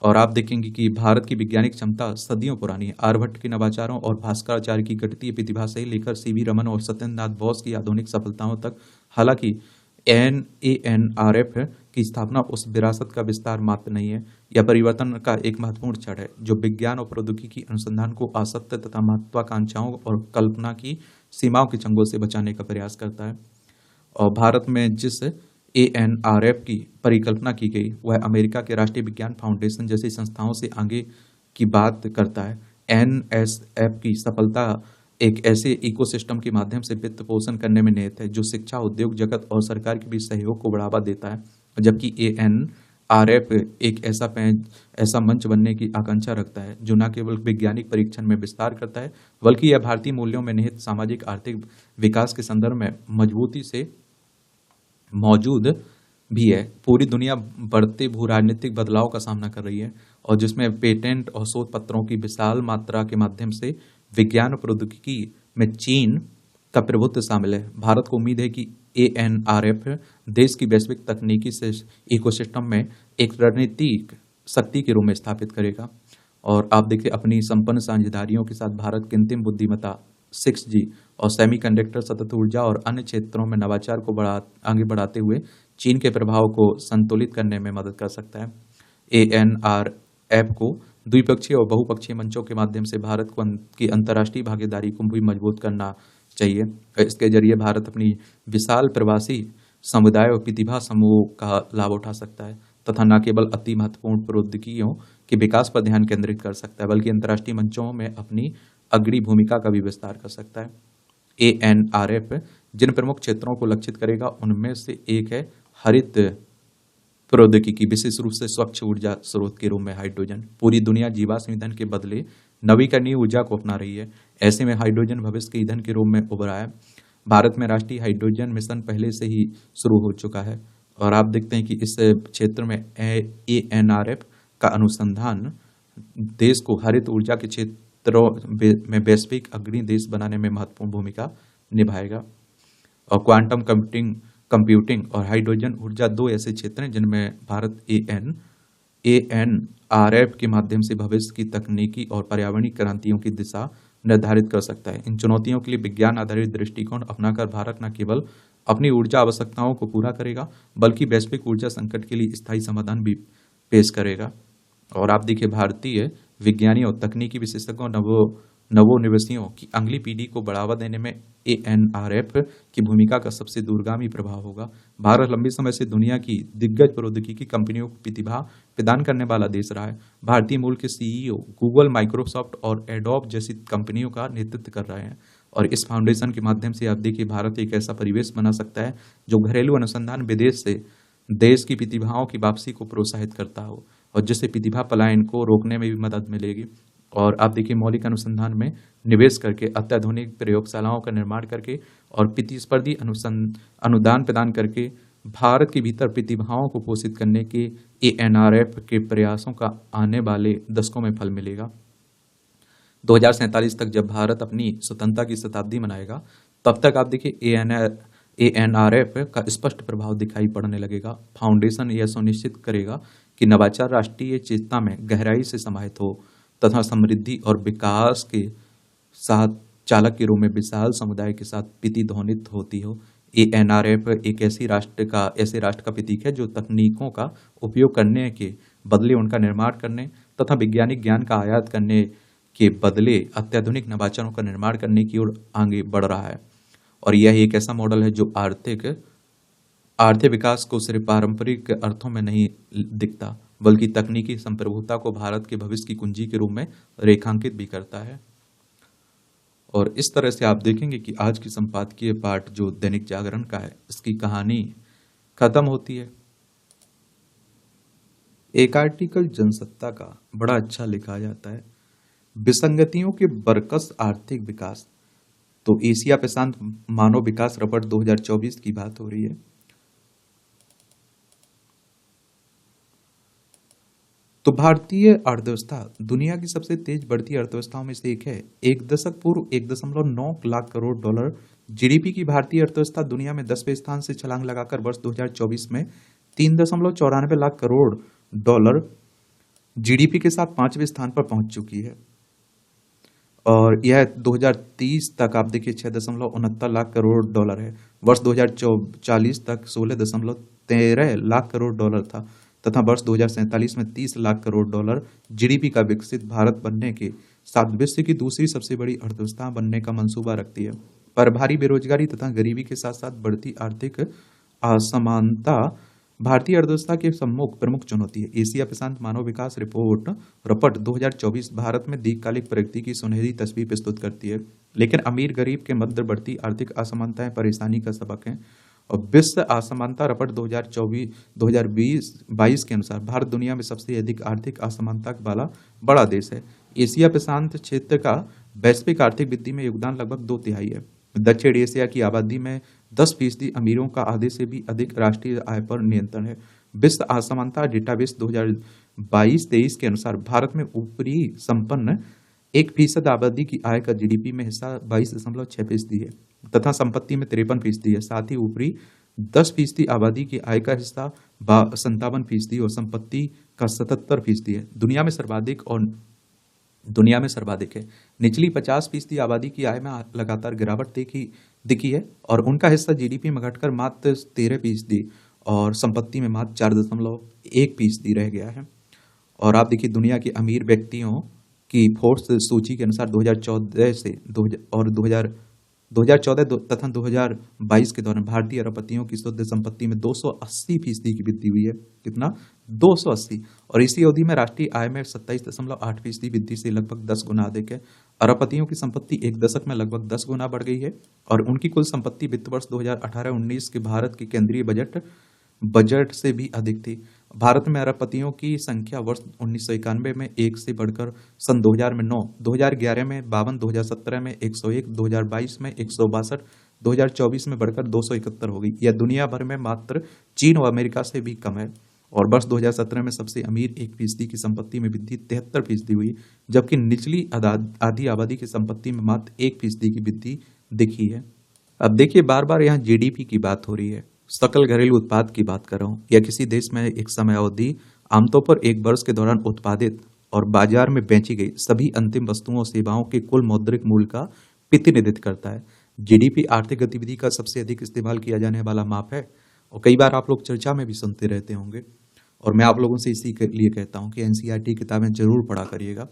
A: और आप देखेंगे कि भारत की वैज्ञानिक क्षमता सदियों पुरानी है। आर्यभट्ट के नवाचारों और भास्कराचार्य की गणितीय प्रतिभा से लेकर सीवी रमन और सत्येंद्रनाथ बोस की आधुनिक सफलताओं तक, हालांकि एनएनआरएफ की स्थापना उस विरासत का विस्तार मात्र नहीं है, यह परिवर्तन का एक महत्वपूर्ण क्षण है जो विज्ञान और प्रौद्योगिकी अनुसंधान को असत्य तथा महत्वाकांक्षाओं और कल्पना की सीमाओं के चंगुल से बचाने का प्रयास करता है। और भारत में जिस एएनआरएफ की परिकल्पना की गई वह अमेरिका के राष्ट्रीय विज्ञान फाउंडेशन जैसी संस्थाओं से आगे की बात करता है। एनएसएफ की सफलता एक ऐसे इकोसिस्टम के माध्यम से वित्त पोषण करने में निहित है जो शिक्षा, उद्योग जगत और सरकार के बीच सहयोग को बढ़ावा देता है, जबकि एएनआरएफ एक ऐसा मंच बनने की आकांक्षा रखता है जो न केवल वैज्ञानिक परीक्षण में विस्तार करता है बल्कि यह भारतीय मूल्यों में निहित सामाजिक आर्थिक विकास के संदर्भ में मजबूती से मौजूद भी है। पूरी दुनिया बढ़ते भू राजनीतिक बदलाव का सामना कर रही है और जिसमें पेटेंट और शोध पत्रों की विशाल मात्रा के माध्यम से विज्ञान और प्रौद्योगिकी में चीन का प्रभुत्व शामिल है। भारत को उम्मीद है कि एएनआरएफ देश की वैश्विक तकनीकी से इकोसिस्टम में एक रणनीतिक शक्ति के रूप में स्थापित करेगा। और आप देखिए अपनी संपन्न साझेदारियों के साथ भारत कृत्रिम बुद्धिमत्ता, 6G और सेमीकंडक्टर, सतत ऊर्जा और अन्य क्षेत्रों में नवाचार को आगे बढ़ाते हुए चीन के प्रभाव को संतुलित करने में मदद कर सकता है। एएनआरएफ को द्विपक्षीय और बहुपक्षीय मंचों के माध्यम से भारत की अंतर्राष्ट्रीय भागीदारी को भी मजबूत करना चाहिए। इसके जरिए भारत अपनी विशाल प्रवासी समुदाय और प्रतिभा समूह का लाभ उठा सकता है तथा न केवल अति महत्वपूर्ण प्रौद्योगिकियों के विकास पर ध्यान केंद्रित कर सकता है बल्कि अंतर्राष्ट्रीय मंचों में अपनी अग्रणी भूमिका का भी विस्तार कर सकता है। एएनआरएफ जिन प्रमुख क्षेत्रों को लक्षित करेगा उनमें से एक है हरित प्रौद्योगिकी, विशेष रूप से स्वच्छ ऊर्जा स्रोत के रूप में हाइड्रोजन। पूरी दुनिया जीवाश्म ईंधन के बदले नवीकरणीय ऊर्जा को अपना रही है। ऐसे में हाइड्रोजन भविष्य के ईंधन के रूप में उभरा है। भारत में राष्ट्रीय हाइड्रोजन मिशन पहले से ही शुरू हो चुका है और आप देखते हैं कि इस क्षेत्र में एएनआरएफ का अनुसंधान देश को हरित ऊर्जा के क्षेत्रों में वैश्विक अग्रणी देश बनाने में महत्वपूर्ण भूमिका निभाएगा। और क्वांटम कंप्यूटिंग और हाइड्रोजन ऊर्जा दो ऐसे क्षेत्र हैं जिनमें भारत एएनआरएफ के माध्यम से भविष्य की तकनीकी और पर्यावरणीय क्रांतियों की दिशा निर्धारित कर सकता है। इन चुनौतियों के लिए विज्ञान आधारित दृष्टिकोण अपनाकर भारत न केवल अपनी ऊर्जा आवश्यकताओं को पूरा करेगा बल्कि वैश्विक ऊर्जा संकट के लिए स्थायी समाधान भी पेश करेगा। और आप देखिए भारतीय विज्ञानियों, तकनीकी विशेषज्ञों, नवोन्वेषियों की अगली पीढ़ी को बढ़ावा देने में एएनआरएफ की भूमिका का सबसे दूरगामी प्रभाव होगा। भारत लंबे समय से दुनिया की दिग्गज प्रौद्योगिकी कंपनियों को प्रतिभा प्रदान करने वाला देश रहा है। भारतीय मूल के सीईओ गूगल, माइक्रोसॉफ्ट और एडोब जैसी कंपनियों का नेतृत्व कर रहे हैं और इस फाउंडेशन के माध्यम से आप देखिए भारत एक ऐसा परिवेश बना सकता है जो घरेलू अनुसंधान विदेश से देश की प्रतिभाओं की वापसी को प्रोत्साहित करता हो और जिससे प्रतिभा पलायन को रोकने में भी मदद मिलेगी। और आप देखिए मौलिक अनुसंधान में निवेश करके, अत्याधुनिक प्रयोगशालाओं का निर्माण करके और प्रतिस्पर्धी अनुदान प्रदान करके भारत के भीतर प्रतिभाओं को पोषित करने के एएनआरएफ के प्रयासों का आने वाले दशकों में फल मिलेगा। 2047 तक जब भारत अपनी स्वतंत्रता की शताब्दी मनाएगा तब तक आप देखिए एएनआरएफ का स्पष्ट प्रभाव दिखाई पड़ने लगेगा। फाउंडेशन यह सुनिश्चित करेगा कि नवाचार राष्ट्रीय चेतना में गहराई से समाहित हो तथा समृद्धि और विकास के साथ चालक के रूप में विशाल समुदाय के साथ प्रतिध्वनित होती हो। एएनआरएफ एक ऐसे राष्ट्र का प्रतीक है जो तकनीकों का उपयोग करने के बदले उनका निर्माण करने तथा वैज्ञानिक ज्ञान का आयात करने के बदले अत्याधुनिक नवाचारों का निर्माण करने की ओर आगे बढ़ रहा है। और यह एक ऐसा मॉडल है जो आर्थिक विकास को सिर्फ पारंपरिक अर्थों में नहीं दिखता बल्कि तकनीकी संप्रभुता को भारत के भविष्य की कुंजी के रूप में रेखांकित भी करता है। और इस तरह से आप देखेंगे कि आज की संपादकीय पाठ जो दैनिक जागरण का है, इसकी कहानी खत्म होती है। एक आर्टिकल जनसत्ता का बड़ा अच्छा लिखा जाता है, विसंगतियों के बरकस आर्थिक विकास। तो एशिया प्रशांत मानव विकास रिपोर्ट 2024 की बात हो रही है। तो भारतीय अर्थव्यवस्था दुनिया की सबसे तेज बढ़ती अर्थव्यवस्थाओं में से एक है। एक दशक पूर्व 1.9 लाख करोड़ डॉलर जीडीपी की भारतीय अर्थव्यवस्था दुनिया में 10वें स्थान से छलांग लगाकर वर्ष 2024 में 3.94 लाख करोड़ डॉलर जीडीपी के साथ 5वें स्थान पर पहुंच चुकी है। और यह 2030 तक आप देखिए 6.69 लाख करोड़ डॉलर है। वर्ष 2040 तक 16.13 लाख करोड़ डॉलर था तथा वर्ष 2047 में 30 लाख करोड़ डॉलर जीडीपी का विकसित भारत बनने के साथ विश्व की दूसरी सबसे बड़ी अर्थव्यवस्था बनने का मंसूबा रखती है। पर भारी बेरोजगारी तथा गरीबी के साथ साथ बढ़ती आर्थिक असमानता भारतीय अर्थव्यवस्था के सम्मुख प्रमुख चुनौती है। एशिया प्रशांत मानव विकास रिपोर्ट रपट 2024 भारत में दीर्घकालिक प्रगति की सुनहरी तस्वीर प्रस्तुत करती है, लेकिन अमीर गरीब के मध्य बढ़ती आर्थिक असमानताएं परेशानी का सबक हैं। और विश्व असमानता रपट 2022 के अनुसार भारत दुनिया में सबसे अधिक आर्थिक असमानता वाला बड़ा देश है। एशिया प्रशांत क्षेत्र का वैश्विक आर्थिक वृद्धि में योगदान लगभग 2/3 है। दक्षिण एशिया की आबादी में 10% अमीरों का आधे से भी अधिक राष्ट्रीय आय पर नियंत्रण है। विश्व असमानता डेटाबेस 2022-23 के अनुसार भारत में ऊपरी संपन्न 1% आबादी की आय का जीडीपी में हिस्सा 22.6% है तथा संपत्ति में 53% है। साथ ही ऊपरी 10% आबादी की आय का हिस्सा 57% और संपत्ति का 77% है। दुनिया में सर्वाधिक है। निचली 50% आबादी की आय में लगातार गिरावट दिखी है और उनका हिस्सा जीडीपी में घटकर मात्र 13% और संपत्ति में मात्र 4.1% रह गया है। और आप देखिए दुनिया के अमीर व्यक्तियों की फोर्ब्स सूची के अनुसार 2014 से 2014 तथा 2022 के दौरान भारतीय अरबपतियों की शुद्ध संपत्ति में 280% की वृद्धि हुई है। कितना? 280। और इसी अवधि में राष्ट्रीय आय में 27.8% वृद्धि से लगभग 10 गुना अधिक है। अरबपतियों की संपत्ति एक दशक में लगभग 10 गुना बढ़ गई है और उनकी कुल संपत्ति वित्त वर्ष 2018-19 के भारत के केंद्रीय बजट से भी अधिक थी। भारत में अरबपतियों की संख्या वर्ष 1991 में 1 से बढ़कर सन 2000 में 9, 2011 में 52, 2017 में 101, 2022 में 162, 2024 में बढ़कर 271 हो गई। यह दुनिया भर में मात्र चीन और अमेरिका से भी कम है। और वर्ष 2017 में सबसे अमीर 1% की संपत्ति में वृद्धि 73% हुई, जबकि निचली आधी आबादी की संपत्ति में मात्र 1% की वृद्धि दिखी है। अब देखिए बार बार यहाँ जीडीपी की बात हो रही है, सकल घरेलू उत्पाद की बात कर रहा हूँ। या किसी देश में एक समय अवधि आमतौर पर एक वर्ष के दौरान उत्पादित और बाजार में बेची गई सभी अंतिम वस्तुओं और सेवाओं के कुल मौद्रिक मूल्य का प्रतिनिधित्व करता है। जीडीपी आर्थिक गतिविधि का सबसे अधिक इस्तेमाल किया जाने वाला माप है और कई बार आप लोग चर्चा में भी सुनते रहते होंगे और मैं आप लोगों से इसी के लिए कहता हूँ कि एनसीईआरटी किताबें जरूर पढ़ा करिएगा।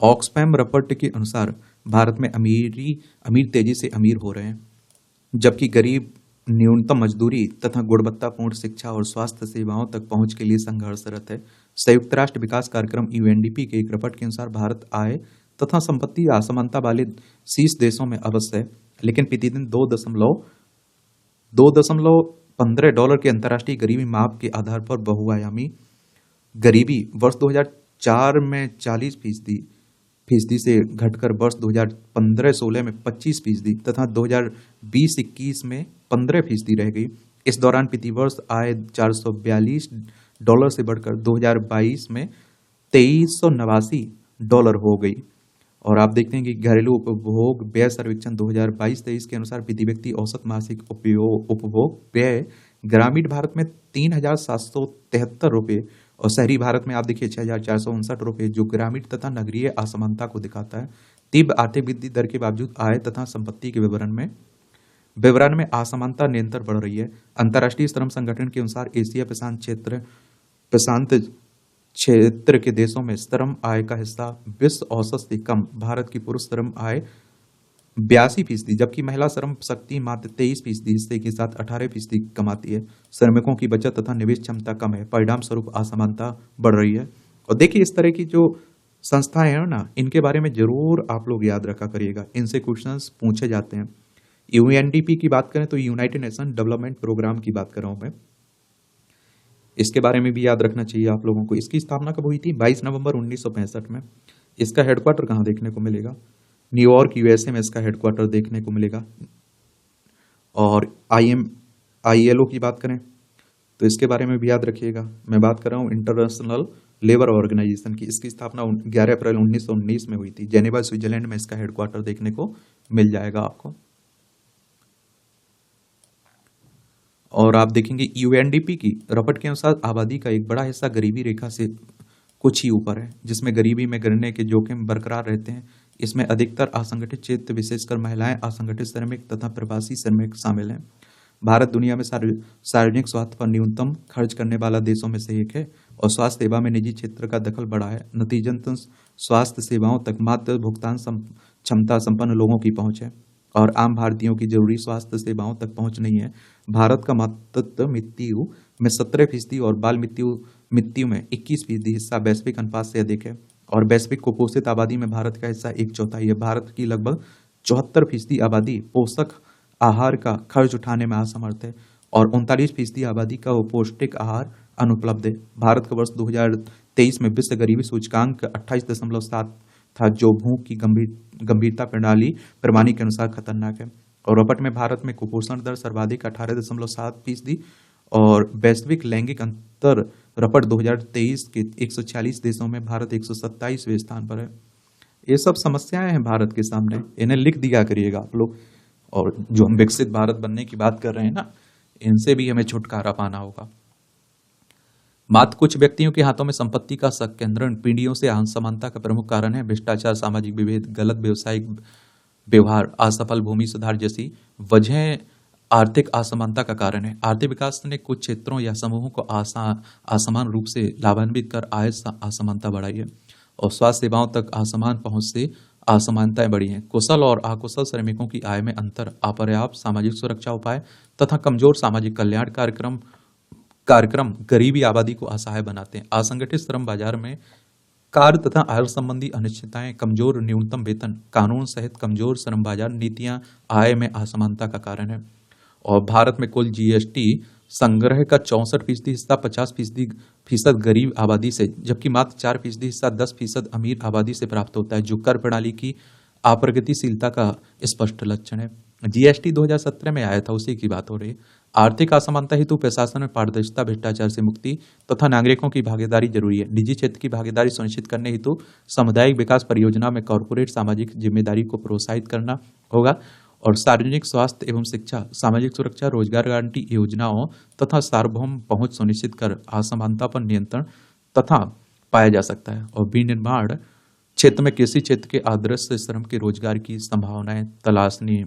A: ऑक्सफैम रिपोर्ट के अनुसार भारत में अमीर तेजी से अमीर हो रहे हैं, जबकि गरीब न्यूनतम मजदूरी तथा गुणवत्तापूर्ण शिक्षा और स्वास्थ्य सेवाओं तक पहुंच के लिए संघर्षरत है। संयुक्त राष्ट्र विकास कार्यक्रम यूएनडीपी के एक रिपोर्ट के अनुसार भारत आय तथा संपत्ति असमानता वाले शीर्ष देशों में अवश्य है, लेकिन प्रतिदिन 2.15 डॉलर के अंतर्राष्ट्रीय गरीबी माप के आधार पर बहुआयामी गरीबी वर्ष 2004 में 40% से घटकर वर्ष 2015-16 में 25% तथा 2020-21 में 15% रह गई। इस दौरान प्रतिवर्ष आय $442 से बढ़कर 2022 में $2389 हो गई। और आप देखते हैं कि घरेलू उपभोग व्यय सर्वेक्षण 2022-23 के अनुसार प्रति व्यक्ति औसत मासिक उपभोग व्यय ग्रामीण भारत में ₹3,773 और शहरी भारत में आप देखिए ₹6,459, जो ग्रामीण तथा नगरीय असमानता को दिखाता है। तीव्र आर्थिक वृद्धि दर के बावजूद आय तथा संपत्ति के विवरण में असमानता निरंतर बढ़ रही है। अंतर्राष्ट्रीय श्रम संगठन के अनुसार एशिया प्रशांत क्षेत्र के देशों में श्रम आय का हिस्सा विश्व औसत से कम। भारत की पुरुष श्रम आय 82%, जबकि महिला श्रम शक्ति मात्र 23% हिस्से के साथ 18% कमाती है। श्रमिकों की बचत तथा निवेश क्षमता कम है, परिणाम स्वरूप असमानता बढ़ रही है। और देखिए इस तरह की जो संस्थाएं हैं ना, इनके बारे में जरूर आप लोग याद रखा करिएगा, इनसे क्वेश्चंस पूछे जाते हैं। यूएनडीपी की बात करें तो यूनाइटेड नेशन डेवलपमेंट प्रोग्राम की बात कर रहा हूं मैं, इसके बारे में भी याद रखना चाहिए आप लोगों को। इसकी स्थापना कब हुई थी? 22 नवंबर 1965 में। इसका हेडक्वार्टर कहाँ देखने को मिलेगा? न्यूयॉर्क यूएसए में इसका हेडक्वार्टर देखने को मिलेगा। और आईएलओ की बात करें तो इसके बारे में भी याद रखिएगा। मैं बात कर रहा हूँ इंटरनेशनल लेबर ऑर्गेनाइजेशन की। इसकी स्थापना 11 अप्रैल 1919 में हुई थी। जेनेवा स्विट्जरलैंड में इसका हेडक्वार्टर देखने को मिल जाएगा आपको। और आप देखेंगे यूएनडीपी की रिपोर्ट के अनुसार आबादी का एक बड़ा हिस्सा गरीबी रेखा से कुछ ही ऊपर है, जिसमें गरीबी में गिरने के जोखिम बरकरार रहते हैं। इसमें अधिकतर असंगठित क्षेत्र, विशेषकर महिलाएं, असंगठित श्रमिक तथा प्रवासी श्रमिक शामिल हैं। भारत दुनिया में सार्वजनिक स्वास्थ्य पर न्यूनतम खर्च करने वाला देशों में से एक है और स्वास्थ्य सेवा में निजी क्षेत्र का दखल बड़ा है। नतीजतन स्वास्थ्य सेवाओं तक मात्र भुगतान क्षमता संपन्न लोगों की पहुंच है और आम भारतीयों की जरूरी स्वास्थ्य सेवाओं तक पहुंच नहीं है। भारत का मातृत्व मृत्यु में 17% और बाल मृत्यु में 21% हिस्सा वैश्विक अनुपात से अधिक है और वैश्विक कुपोषित आबादी में भारत का हिस्सा 1/4 है। भारत की लगभग 74% आबादी पोषक आहार का खर्च उठाने में असमर्थ है और 39% आबादी का पौष्टिक आहार अनुपलब्ध है। भारत का वर्ष 2023 में विश्व गरीबी सूचकांक 28.7 था, जो भूख की गंभीरता प्रणाली के अनुसार खतरनाक है। और रपट में भारत में कुपोषण दर सर्वाधिक 18.7% और वैश्विक लैंगिक अंतर रपट 2023 के 146 देशों में भारत 127वें स्थान पर है। ये सब समस्याएं हैं भारत के सामने, इन्हें लिख दिया करिएगा आप लोग। और जो हम विकसित भारत बनने की बात कर रहे हैं ना, इनसे भी हमें छुटकारा पाना होगा। मात्र कुछ व्यक्तियों के हाथों में संपत्ति का संकेंद्रण पीढ़ियों से असमानता का प्रमुख कारण है। भ्रष्टाचार, सामाजिक विभेद, गलत व्यवसायिक व्यवहार, असफल भूमि सुधार जैसी वजहें आर्थिक असमानता का कारण है। आर्थिक विकास ने कुछ क्षेत्रों या समूहों को असमान रूप से लाभान्वित कर आय असमानता बढ़ाई है और स्वास्थ्य सेवाओं तक असमान पहुंच से असमानताएं बढ़ी हैं। कुशल और अकुशल श्रमिकों की आय में अंतर, अपर्याप्त सामाजिक सुरक्षा उपाय तथा कमजोर सामाजिक कल्याण कार्यक्रम गरीबी आबादी को असहाय बनाते हैं। असंगठित श्रम बाजार में कार्य तथा आय संबंधी अनिश्चितताएं, कमजोर न्यूनतम वेतन कानून सहित कमजोर श्रम बाजार नीतियां आय में असमानता का कारण है। और भारत में कुल जीएसटी संग्रह का 64% हिस्सा 50% गरीब आबादी से, जबकि मात्र 4% हिस्सा 10% अमीर आबादी से प्राप्त होता है, जो कर प्रणाली की अप्रगतिशीलता का स्पष्ट लक्षण है। जीएसटी 2017 में आया था, उसी की बात हो रही है। आर्थिक असमानता हेतु प्रशासन में पारदर्शिता, भ्रष्टाचार से मुक्ति तथा नागरिकों की भागीदारी जरूरी है। निजी क्षेत्र की भागीदारी सुनिश्चित करने हेतु सामुदायिक विकास परियोजना में कॉर्पोरेट सामाजिक जिम्मेदारी को प्रोत्साहित करना होगा और सार्वजनिक स्वास्थ्य एवं शिक्षा, सामाजिक सुरक्षा, रोजगार गारंटी योजनाओं तथा सार्वभौम पहुंच सुनिश्चित कर असमानता पर नियंत्रण तथा पाया जा सकता है। और विनिर्माण क्षेत्र में कृषि क्षेत्र के आदर्श श्रम के रोजगार की संभावनाएं तलाशनी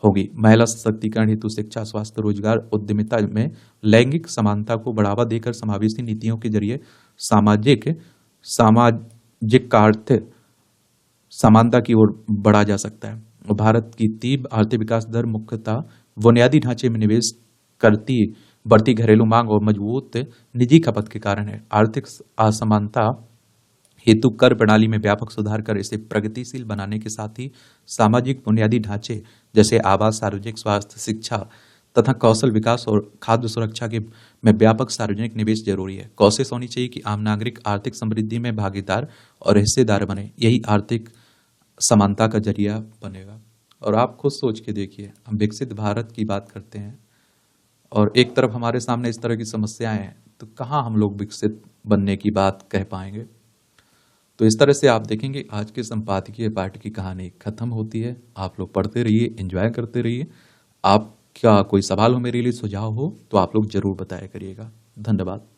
A: होगी। महिला सशक्तिकरण हेतु शिक्षा, स्वास्थ्य, रोजगार, उद्यमिता में लैंगिक समानता को बढ़ावा देकर समावेशी नीतियों के जरिए सामाजिक आर्थिक समानता की ओर बढ़ा जा सकता है। भारत की तीव्र आर्थिक विकास दर मुख्यतः बुनियादी ढांचे में निवेश करती बढ़ती घरेलू मांग और मजबूत निजी खपत के कारण है। आर्थिक असमानता हेतु कर प्रणाली में व्यापक सुधार कर इसे प्रगतिशील बनाने के साथ ही सामाजिक बुनियादी ढांचे जैसे आवास, सार्वजनिक स्वास्थ्य, शिक्षा तथा कौशल विकास और खाद्य सुरक्षा के में व्यापक सार्वजनिक निवेश जरूरी है। कोशिश होनी चाहिए कि आम नागरिक आर्थिक समृद्धि में भागीदार और हिस्सेदार बने, यही आर्थिक समानता का जरिया बनेगा। और आप खुद सोच के देखिए, हम विकसित भारत की बात करते हैं और एक तरफ हमारे सामने इस तरह की समस्याएं हैं, तो कहाँ हम लोग विकसित बनने की बात कह पाएंगे। तो इस तरह से आप देखेंगे आज के संपादकीय पाठ की कहानी खत्म होती है। आप लोग पढ़ते रहिए, एंजॉय करते रहिए। आपका कोई सवाल हो, मेरे लिए सुझाव हो, तो आप लोग जरूर बताया करिएगा। धन्यवाद।